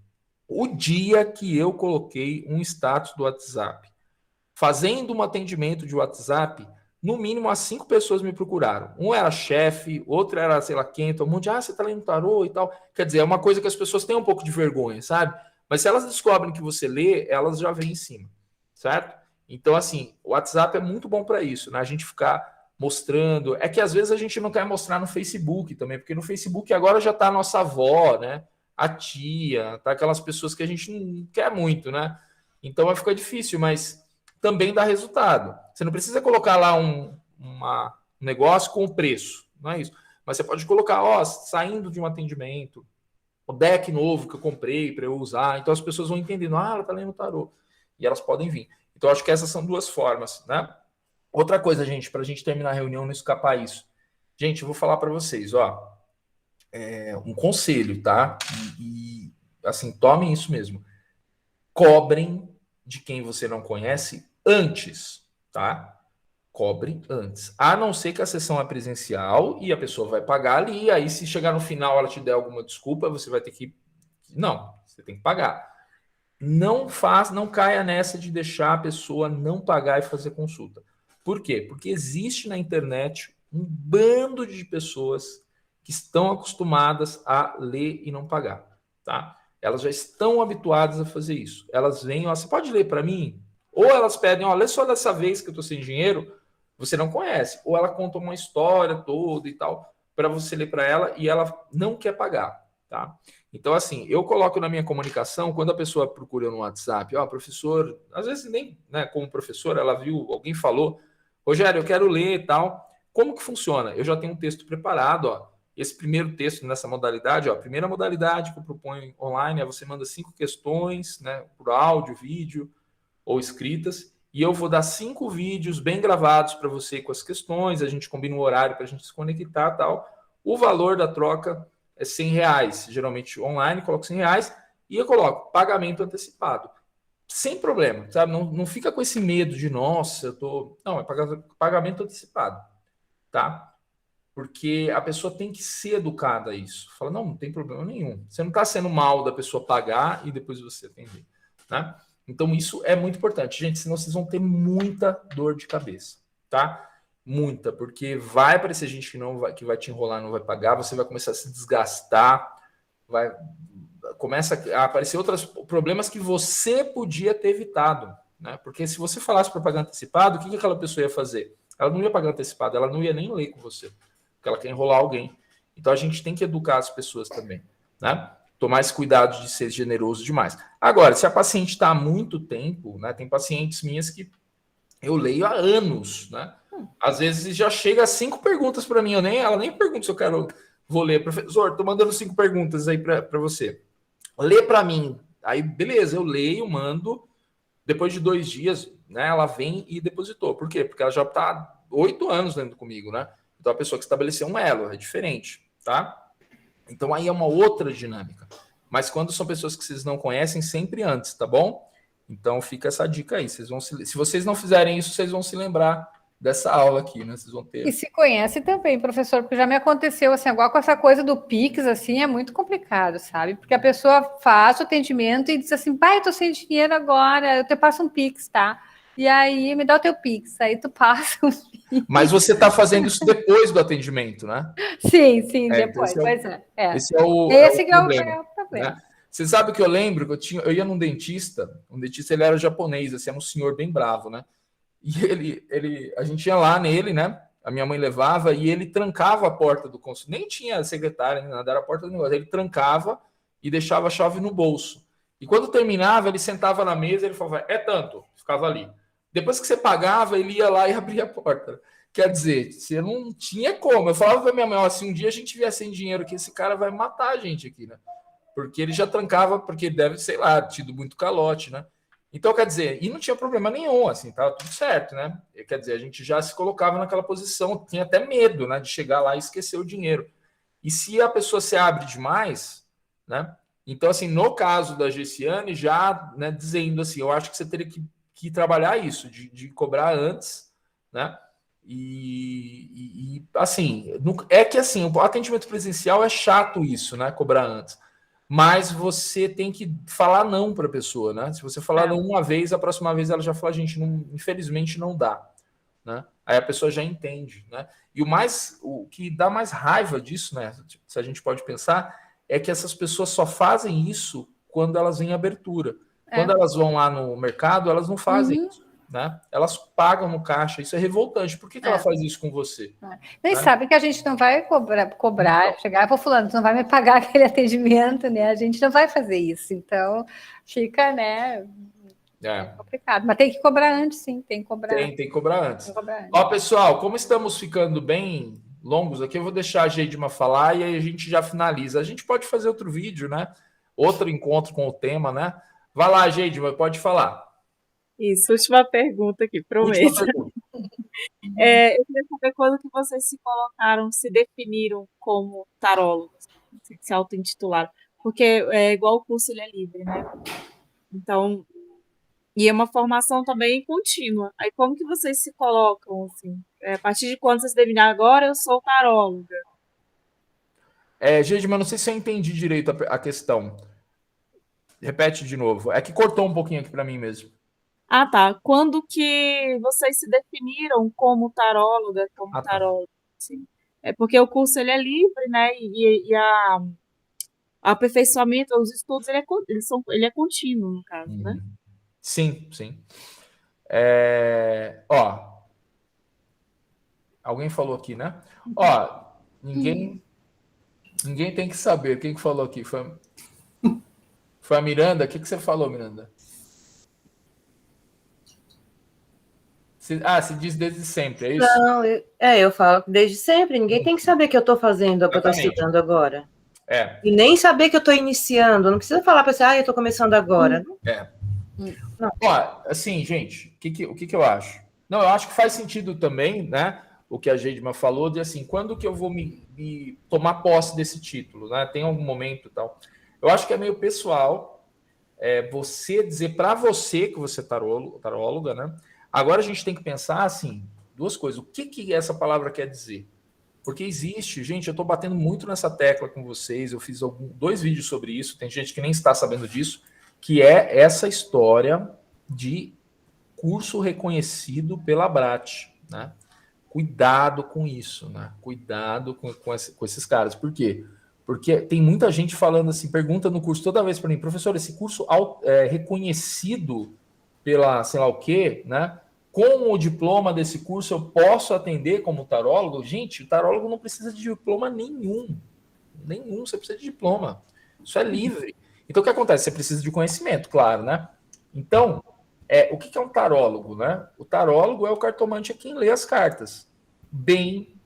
O dia que eu coloquei um status do WhatsApp, fazendo um atendimento de WhatsApp, no mínimo as 5 pessoas me procuraram. Um era chefe, outro era, sei lá quem, todo mundo, você tá lendo tarô e tal. Quer dizer, é uma coisa que as pessoas têm um pouco de vergonha, sabe? Mas se elas descobrem que você lê, elas já vêm em cima, certo? Então, assim, o WhatsApp é muito bom para isso, né? A gente ficar mostrando. É que às vezes a gente não quer mostrar no Facebook também, porque no Facebook agora já tá a nossa avó, né? A tia, tá aquelas pessoas que a gente não quer muito, né? Então vai ficar difícil, mas também dá resultado. Você não precisa colocar lá um negócio com o preço, não é isso. Mas você pode colocar, ó, saindo de um atendimento, o deck novo que eu comprei para eu usar. Então as pessoas vão entendendo, ela tá lendo tarô. E elas podem vir. Então acho que essas são 2 formas, né? Outra coisa, gente, para a gente terminar a reunião, não escapar isso. Gente, eu vou falar para vocês, ó, um conselho, tá? E assim, tomem isso mesmo. Cobrem de quem você não conhece antes, tá? Cobre antes. A não ser que a sessão é presencial e a pessoa vai pagar ali, e aí se chegar no final ela te der alguma desculpa, você vai ter que... Não, você tem que pagar. Não caia nessa de deixar a pessoa não pagar e fazer consulta. Por quê? Porque existe na internet um bando de pessoas que estão acostumadas a ler e não pagar, tá? Elas já estão habituadas a fazer isso. Elas vêm, ó, você pode ler para mim? Ou elas pedem, ó, lê só dessa vez que eu tô sem dinheiro, você não conhece. Ou ela conta uma história toda e tal, para você ler para ela e ela não quer pagar, tá? Então, assim, eu coloco na minha comunicação, quando a pessoa procura no WhatsApp, ó, professor, às vezes nem, né, como professor, ela viu, alguém falou, Rogério, eu quero ler e tal. Como que funciona? Eu já tenho um texto preparado, ó. Esse primeiro texto nessa modalidade, ó, a primeira modalidade que eu proponho online é você manda 5 questões, né, por áudio, vídeo ou escritas, e eu vou dar 5 vídeos bem gravados para você com as questões, a gente combina um horário para a gente se conectar e tal. O valor da troca é R$100, geralmente online, coloco R$100 e eu coloco pagamento antecipado. Sem problema, sabe? Não fica com esse medo de, nossa, eu tô... Não, é pagamento antecipado, tá? Porque a pessoa tem que ser educada a isso. Fala, não tem problema nenhum. Você não está sendo mal da pessoa pagar e depois você atender, né? Então isso é muito importante, gente, senão vocês vão ter muita dor de cabeça, tá? Muita, porque vai aparecer gente que vai te enrolar, não vai pagar, você vai começar a se desgastar, começa a aparecer outros problemas que você podia ter evitado, né? Porque se você falasse para pagar antecipado, o que aquela pessoa ia fazer? Ela não ia pagar antecipado, ela não ia nem ler com você, porque ela quer enrolar alguém. Então a gente tem que educar as pessoas também, né? Tomar esse cuidado de ser generoso demais. Agora, se a paciente está há muito tempo, né? Tem pacientes minhas que eu leio há anos, né? Às vezes já chega a 5 perguntas para mim, ela nem pergunta se eu vou ler. Professor, estou mandando 5 perguntas aí para você. Lê para mim. Aí, beleza, eu leio, mando. Depois de 2 dias, né, ela vem e depositou. Por quê? Porque ela já está 8 anos lendo comigo, né? Então, a pessoa que estabeleceu um elo é diferente, tá? Então, aí é uma outra dinâmica. Mas quando são pessoas que vocês não conhecem, sempre antes, tá bom? Então, fica essa dica aí. Se vocês não fizerem isso, vocês vão se lembrar dessa aula aqui, né? Vocês vão ter... E se conhece também, professor, porque já me aconteceu, assim, agora com essa coisa do Pix, assim, é muito complicado, sabe? Porque a pessoa faz o atendimento e diz assim, pai, eu tô sem dinheiro agora, eu te passo um Pix, tá? E aí, me dá o teu Pix, aí tu passa o Pix. Mas você tá fazendo isso depois do atendimento, né? Sim, depois, pois é. Esse é o problema, né? Você sabe que eu lembro que eu ia num dentista, ele era japonês, assim, era um senhor bem bravo, né? E a gente ia lá nele, né? A minha mãe levava e ele trancava a porta do consultório. Nem tinha secretária, nem nada, era a porta do negócio. Ele trancava e deixava a chave no bolso. E quando terminava, ele sentava na mesa e ele falava, é tanto, ficava ali. Depois que você pagava, ele ia lá e abria a porta. Quer dizer, você não tinha como. Eu falava pra minha mãe, ó, se um dia a gente vier sem dinheiro aqui, esse cara vai matar a gente aqui, né? Porque ele já trancava, porque deve, sei lá, tido muito calote, né? Então, quer dizer, e não tinha problema nenhum, assim, tava tudo certo, né? Quer dizer, a gente já se colocava naquela posição, tinha até medo, né, de chegar lá e esquecer o dinheiro. E se a pessoa se abre demais, né? Então, assim, no caso da Gessiane, já, né, dizendo assim, eu acho que você teria que trabalhar isso, de cobrar antes, né? E assim, é que assim, o atendimento presencial é chato isso, né? Cobrar antes. Mas você tem que falar não para a pessoa, né? Se você falar não uma vez, a próxima vez ela já fala, gente, infelizmente não dá, né? Aí a pessoa já entende, né? E o que dá mais raiva disso, né? Se a gente pode pensar, é que essas pessoas só fazem isso quando elas vêm em abertura. Quando elas vão lá no mercado, elas não fazem isso, né? Elas pagam no caixa. Isso é revoltante. Por que ela faz isso com você? Nem sabe que a gente não vai cobrar, chegar, pô, fulano, tu não vai me pagar aquele atendimento, né? A gente não vai fazer isso. Então, fica, né? É complicado. Mas tem que cobrar antes, sim. Tem que cobrar. Tem que cobrar antes. Tem que cobrar antes. Ó, pessoal, como estamos ficando bem longos aqui, eu vou deixar a Geidma falar e aí a gente já finaliza. A gente pode fazer outro vídeo, né? Outro encontro com o tema, né? Vai lá, Geidma, pode falar. Isso, última pergunta aqui, prometo. Última pergunta. Eu queria saber quando que vocês se colocaram, se definiram como tarólogos, se auto-intitularam. Porque é igual o curso, ele é livre, né? Então, e é uma formação também contínua. Aí como que vocês se colocam, assim? A partir de quando vocês definem, agora eu sou taróloga? Geidma, não sei se eu entendi direito a questão. Repete de novo. É que cortou um pouquinho aqui para mim mesmo. Ah, tá. Quando que vocês se definiram como taróloga, como tarólogo? Assim? É porque o curso ele é livre, né? E o aperfeiçoamento, os estudos, ele é contínuo, no caso, né? Sim, sim. Ó, alguém falou aqui, né? Ó, ninguém tem que saber. Quem que falou aqui? Foi a Miranda? O que você falou, Miranda? Se diz desde sempre, é isso? Não, eu falo desde sempre. Ninguém tem que saber que eu estou fazendo, o que eu estou estudando agora. E nem saber que eu estou iniciando. Não precisa falar para você, eu estou começando agora. Não. Ó, assim, gente, o que eu acho? Não, eu acho que faz sentido também, né? O que a Geidma falou, de assim, quando que eu vou me tomar posse desse título, né? Tem algum momento e tal. Eu acho que é meio pessoal você dizer para você que você é taróloga, né? Agora a gente tem que pensar, assim, duas coisas. O que essa palavra quer dizer? Porque existe, gente, eu estou batendo muito nessa tecla com vocês, eu fiz 2 vídeos sobre isso, tem gente que nem está sabendo disso, que é essa história de curso reconhecido pela ABRAT, né? Cuidado com isso, né? Cuidado com esses caras. Por quê? Porque tem muita gente falando assim, pergunta no curso toda vez para mim, professor, esse curso é reconhecido pela sei lá o quê, né? Com o diploma desse curso eu posso atender como tarólogo? Gente, o tarólogo não precisa de diploma nenhum. Nenhum, você precisa de diploma. Isso é livre. Então, o que acontece? Você precisa de conhecimento, claro, né? Então, o que é um tarólogo, né? O tarólogo é o cartomante, é quem lê as cartas. Bem,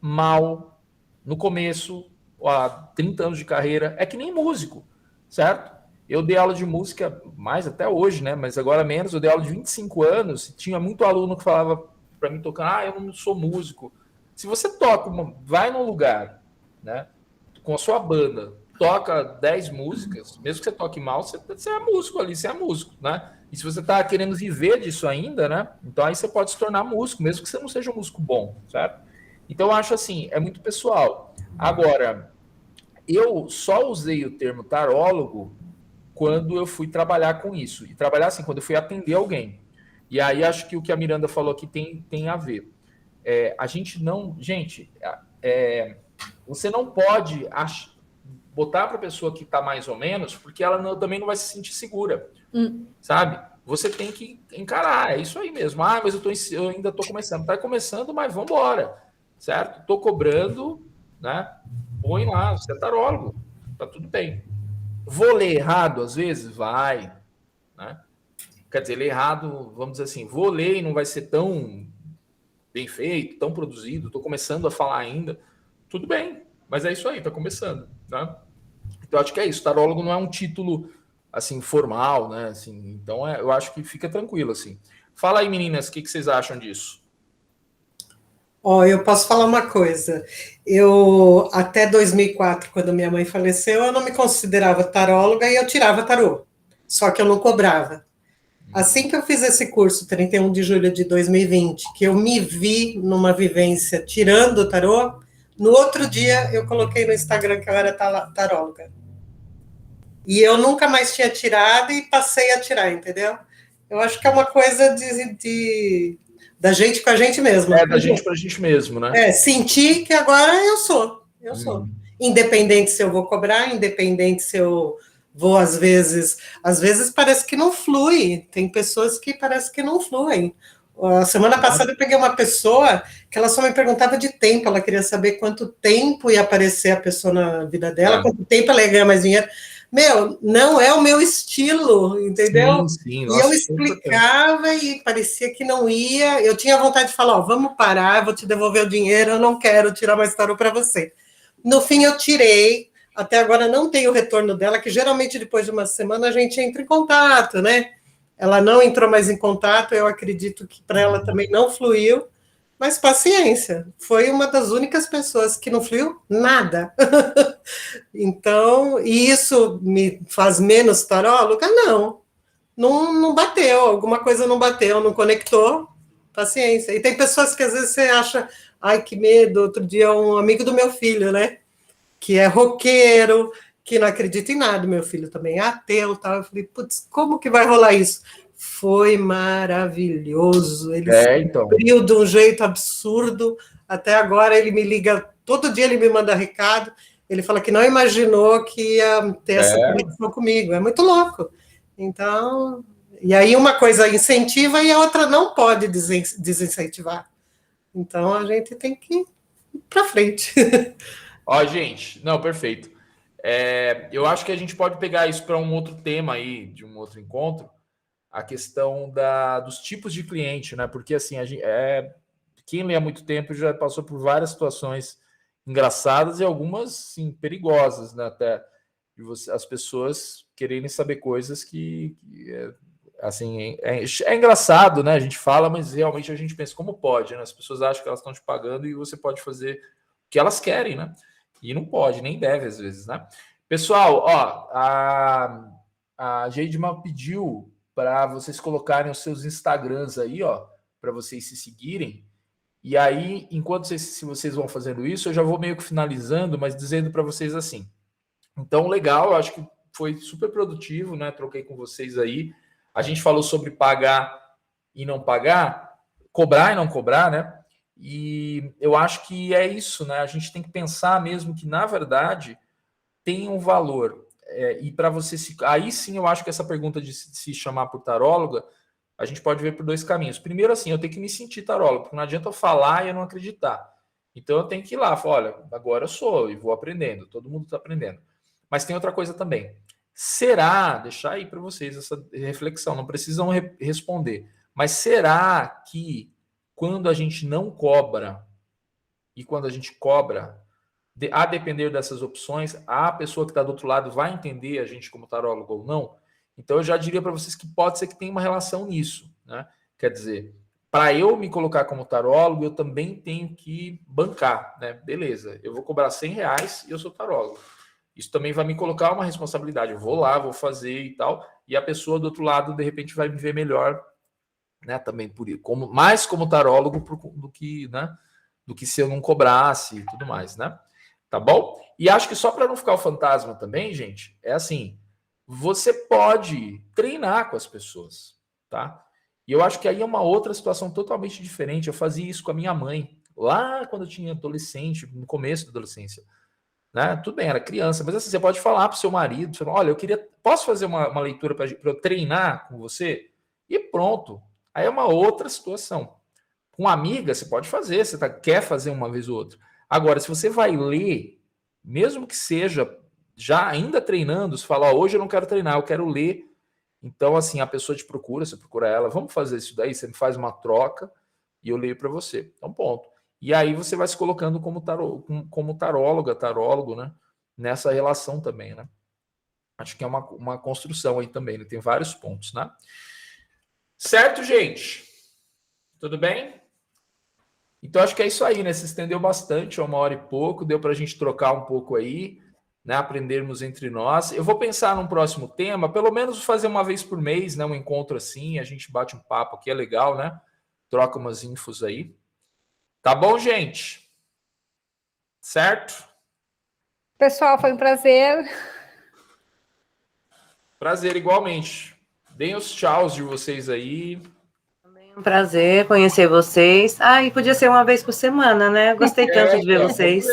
mal, no começo, há 30 anos de carreira, é que nem músico, certo? Eu dei aula de música mais até hoje, né? Mas agora menos, eu dei aula de 25 anos, tinha muito aluno que falava para mim tocar, eu não sou músico. Se você toca, vai num lugar, né? Com a sua banda, toca 10 músicas, mesmo que você toque mal, você é músico ali, você é músico, né? E se você está querendo viver disso ainda, né? Então aí você pode se tornar músico, mesmo que você não seja um músico bom, certo? Então eu acho assim, é muito pessoal. Agora, eu só usei o termo tarólogo quando eu fui trabalhar com isso. E trabalhar assim, quando eu fui atender alguém. E aí acho que o que a Miranda falou aqui tem a ver. A gente não... Gente, você não pode botar para a pessoa que está mais ou menos, porque ela também não vai se sentir segura, sabe? Você tem que encarar, é isso aí mesmo. Mas eu ainda estou começando. Está começando, mas vamos embora, certo? Estou cobrando, né? Põe lá, você é tarólogo, tá tudo bem. Vou ler errado às vezes? Vai, né? Quer dizer, ler errado, vamos dizer assim, vou ler e não vai ser tão bem feito, tão produzido, estou começando a falar ainda, tudo bem, mas é isso aí, está começando, né? Então, acho que é isso, tarólogo não é um título, assim, formal, né? Assim, então, eu acho que fica tranquilo, assim. Fala aí, meninas, o que vocês acham disso? Eu posso falar uma coisa. Eu, até 2004, quando minha mãe faleceu, eu não me considerava taróloga e eu tirava tarô, só que eu não cobrava. Assim que eu fiz esse curso, 31 de julho de 2020, que eu me vi numa vivência tirando o tarô, no outro dia eu coloquei no Instagram que eu era taróloga. E eu nunca mais tinha tirado e passei a tirar, entendeu? Eu acho que é uma coisa de Da gente com a gente mesma. É da gente pra gente mesmo, né? Sentir que agora eu sou. Independente se eu vou cobrar, independente se eu vou, às vezes parece que não flui. Tem pessoas que parece que não fluem. A semana passada eu peguei uma pessoa que ela só me perguntava de tempo, ela queria saber quanto tempo ia aparecer a pessoa na vida dela, quanto tempo ela ia ganhar mais dinheiro. Meu, não é o meu estilo, entendeu? Sim, e eu explicava e parecia que não ia. Eu tinha vontade de falar, vamos parar, eu vou te devolver o dinheiro, eu não quero tirar mais tarô para você. No fim, eu tirei. Até agora não tem o retorno dela, que geralmente depois de uma semana a gente entra em contato, né? Ela não entrou mais em contato, eu acredito que para ela também não fluiu, mas paciência, foi uma das únicas pessoas que não fluiu nada. Então, e isso me faz menos taróloga? Não bateu, alguma coisa não bateu, não conectou, paciência. E tem pessoas que às vezes você acha, ai, que medo. Outro dia um amigo do meu filho, né, que é roqueiro, que não acredita em nada, meu filho também é ateu, tal. Eu falei, putz, como que vai rolar isso? Foi maravilhoso, ele se abriu de um jeito absurdo, até agora ele me liga, todo dia ele me manda recado, ele fala que não imaginou que ia ter essa conexão comigo, é muito louco. Então, e aí uma coisa incentiva e a outra não pode desincentivar. Então a gente tem que ir para frente. Gente, não, perfeito. Eu acho que a gente pode pegar isso para um outro tema aí, de um outro encontro, a questão dos tipos de cliente, né? Porque assim, quem lê há muito tempo já passou por várias situações engraçadas e algumas, sim, perigosas, né? Até as pessoas quererem saber coisas que assim, é engraçado, né? A gente fala, mas realmente a gente pensa como pode, né? As pessoas acham que elas estão te pagando e você pode fazer o que elas querem, né? E não pode, nem deve às vezes, né? Pessoal, a Geidma pediu para vocês colocarem os seus Instagrams aí, para vocês se seguirem. E aí, enquanto vocês vão fazendo isso, eu já vou meio que finalizando, mas dizendo para vocês assim. Então, legal, eu acho que foi super produtivo, né? Troquei com vocês aí. A gente falou sobre pagar e não pagar, cobrar e não cobrar, né? E eu acho que é isso, né? A gente tem que pensar mesmo que, na verdade, tem um valor. E para você aí sim, eu acho que essa pergunta de se chamar por taróloga, a gente pode ver por dois caminhos. Primeiro, assim, eu tenho que me sentir tarólogo, porque não adianta eu falar e eu não acreditar. Então eu tenho que ir lá, falar, olha, agora eu sou e vou aprendendo, todo mundo está aprendendo. Mas tem outra coisa também. Será, deixar aí para vocês essa reflexão, não precisam responder, mas será que quando a gente não cobra e quando a gente cobra, a depender dessas opções, a pessoa que está do outro lado vai entender a gente como tarólogo ou não? Então, eu já diria para vocês que pode ser que tenha uma relação nisso, né? Quer dizer, para eu me colocar como tarólogo, eu também tenho que bancar, né? Beleza, eu vou cobrar R$100 e eu sou tarólogo. Isso também vai me colocar uma responsabilidade. Eu vou lá, vou fazer e tal, e a pessoa do outro lado, de repente, vai me ver melhor, né? Também por isso, mais como tarólogo do que, né? Do que se eu não cobrasse e tudo mais, né? Tá bom? E acho que só para não ficar o fantasma também, gente, é assim, você pode treinar com as pessoas, tá? E eu acho que aí é uma outra situação totalmente diferente. Eu fazia isso com a minha mãe, lá quando eu tinha adolescente, no começo da adolescência, né? Tudo bem, era criança, mas assim, você pode falar para o seu marido, você fala, olha, posso fazer uma leitura para eu treinar com você? E pronto. Aí é uma outra situação. Com amiga, você pode fazer, você quer fazer uma vez ou outra. Agora, se você vai ler, mesmo que seja já ainda treinando, você fala, hoje eu não quero treinar, eu quero ler. Então, assim, a pessoa te procura, você procura ela, vamos fazer isso daí, você me faz uma troca e eu leio para você. Então, ponto. E aí você vai se colocando como taróloga, tarólogo, né? Nessa relação também, né? Acho que é uma construção aí também, né? Tem vários pontos, né? Certo, gente? Tudo bem? Então, acho que é isso aí, né? Se estendeu bastante, 1h e pouco, deu para a gente trocar um pouco aí, né? Aprendermos entre nós. Eu vou pensar num próximo tema, pelo menos fazer uma vez por mês, né? Um encontro assim, a gente bate um papo aqui, é legal, né? Troca umas infos aí. Tá bom, gente? Certo? Pessoal, foi um prazer. Prazer, igualmente. Deem os tchauz de vocês aí. Também Um prazer conhecer vocês. E podia ser uma vez por semana, né? Gostei tanto de ver vocês.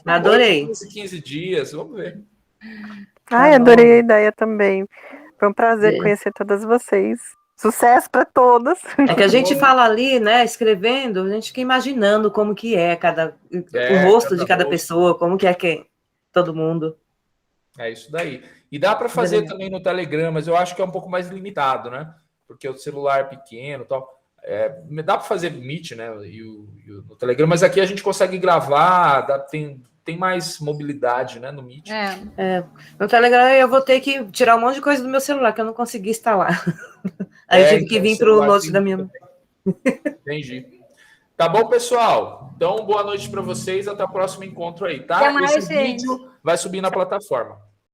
Adorei. 15 dias, vamos ver. Ai, adorei a ideia também. Foi um prazer conhecer todas vocês. Sucesso para todas. É que a gente fala ali, né, escrevendo, a gente fica imaginando como que é o rosto de cada pessoa, como que é todo mundo. É isso daí. E dá para fazer também no Telegram, mas eu acho que é um pouco mais limitado, né? Porque o celular é pequeno e tal. Dá para fazer Meet, né? No Telegram, mas aqui a gente consegue gravar, tem mais mobilidade, né, no Meet. No Telegram eu vou ter que tirar um monte de coisa do meu celular, que eu não consegui instalar. Aí eu tive que vir para o note da minha... Entendi. Tá bom, pessoal? Então, boa noite para vocês. Até o próximo encontro aí, tá? Até mais, Esse vídeo vai subir na plataforma.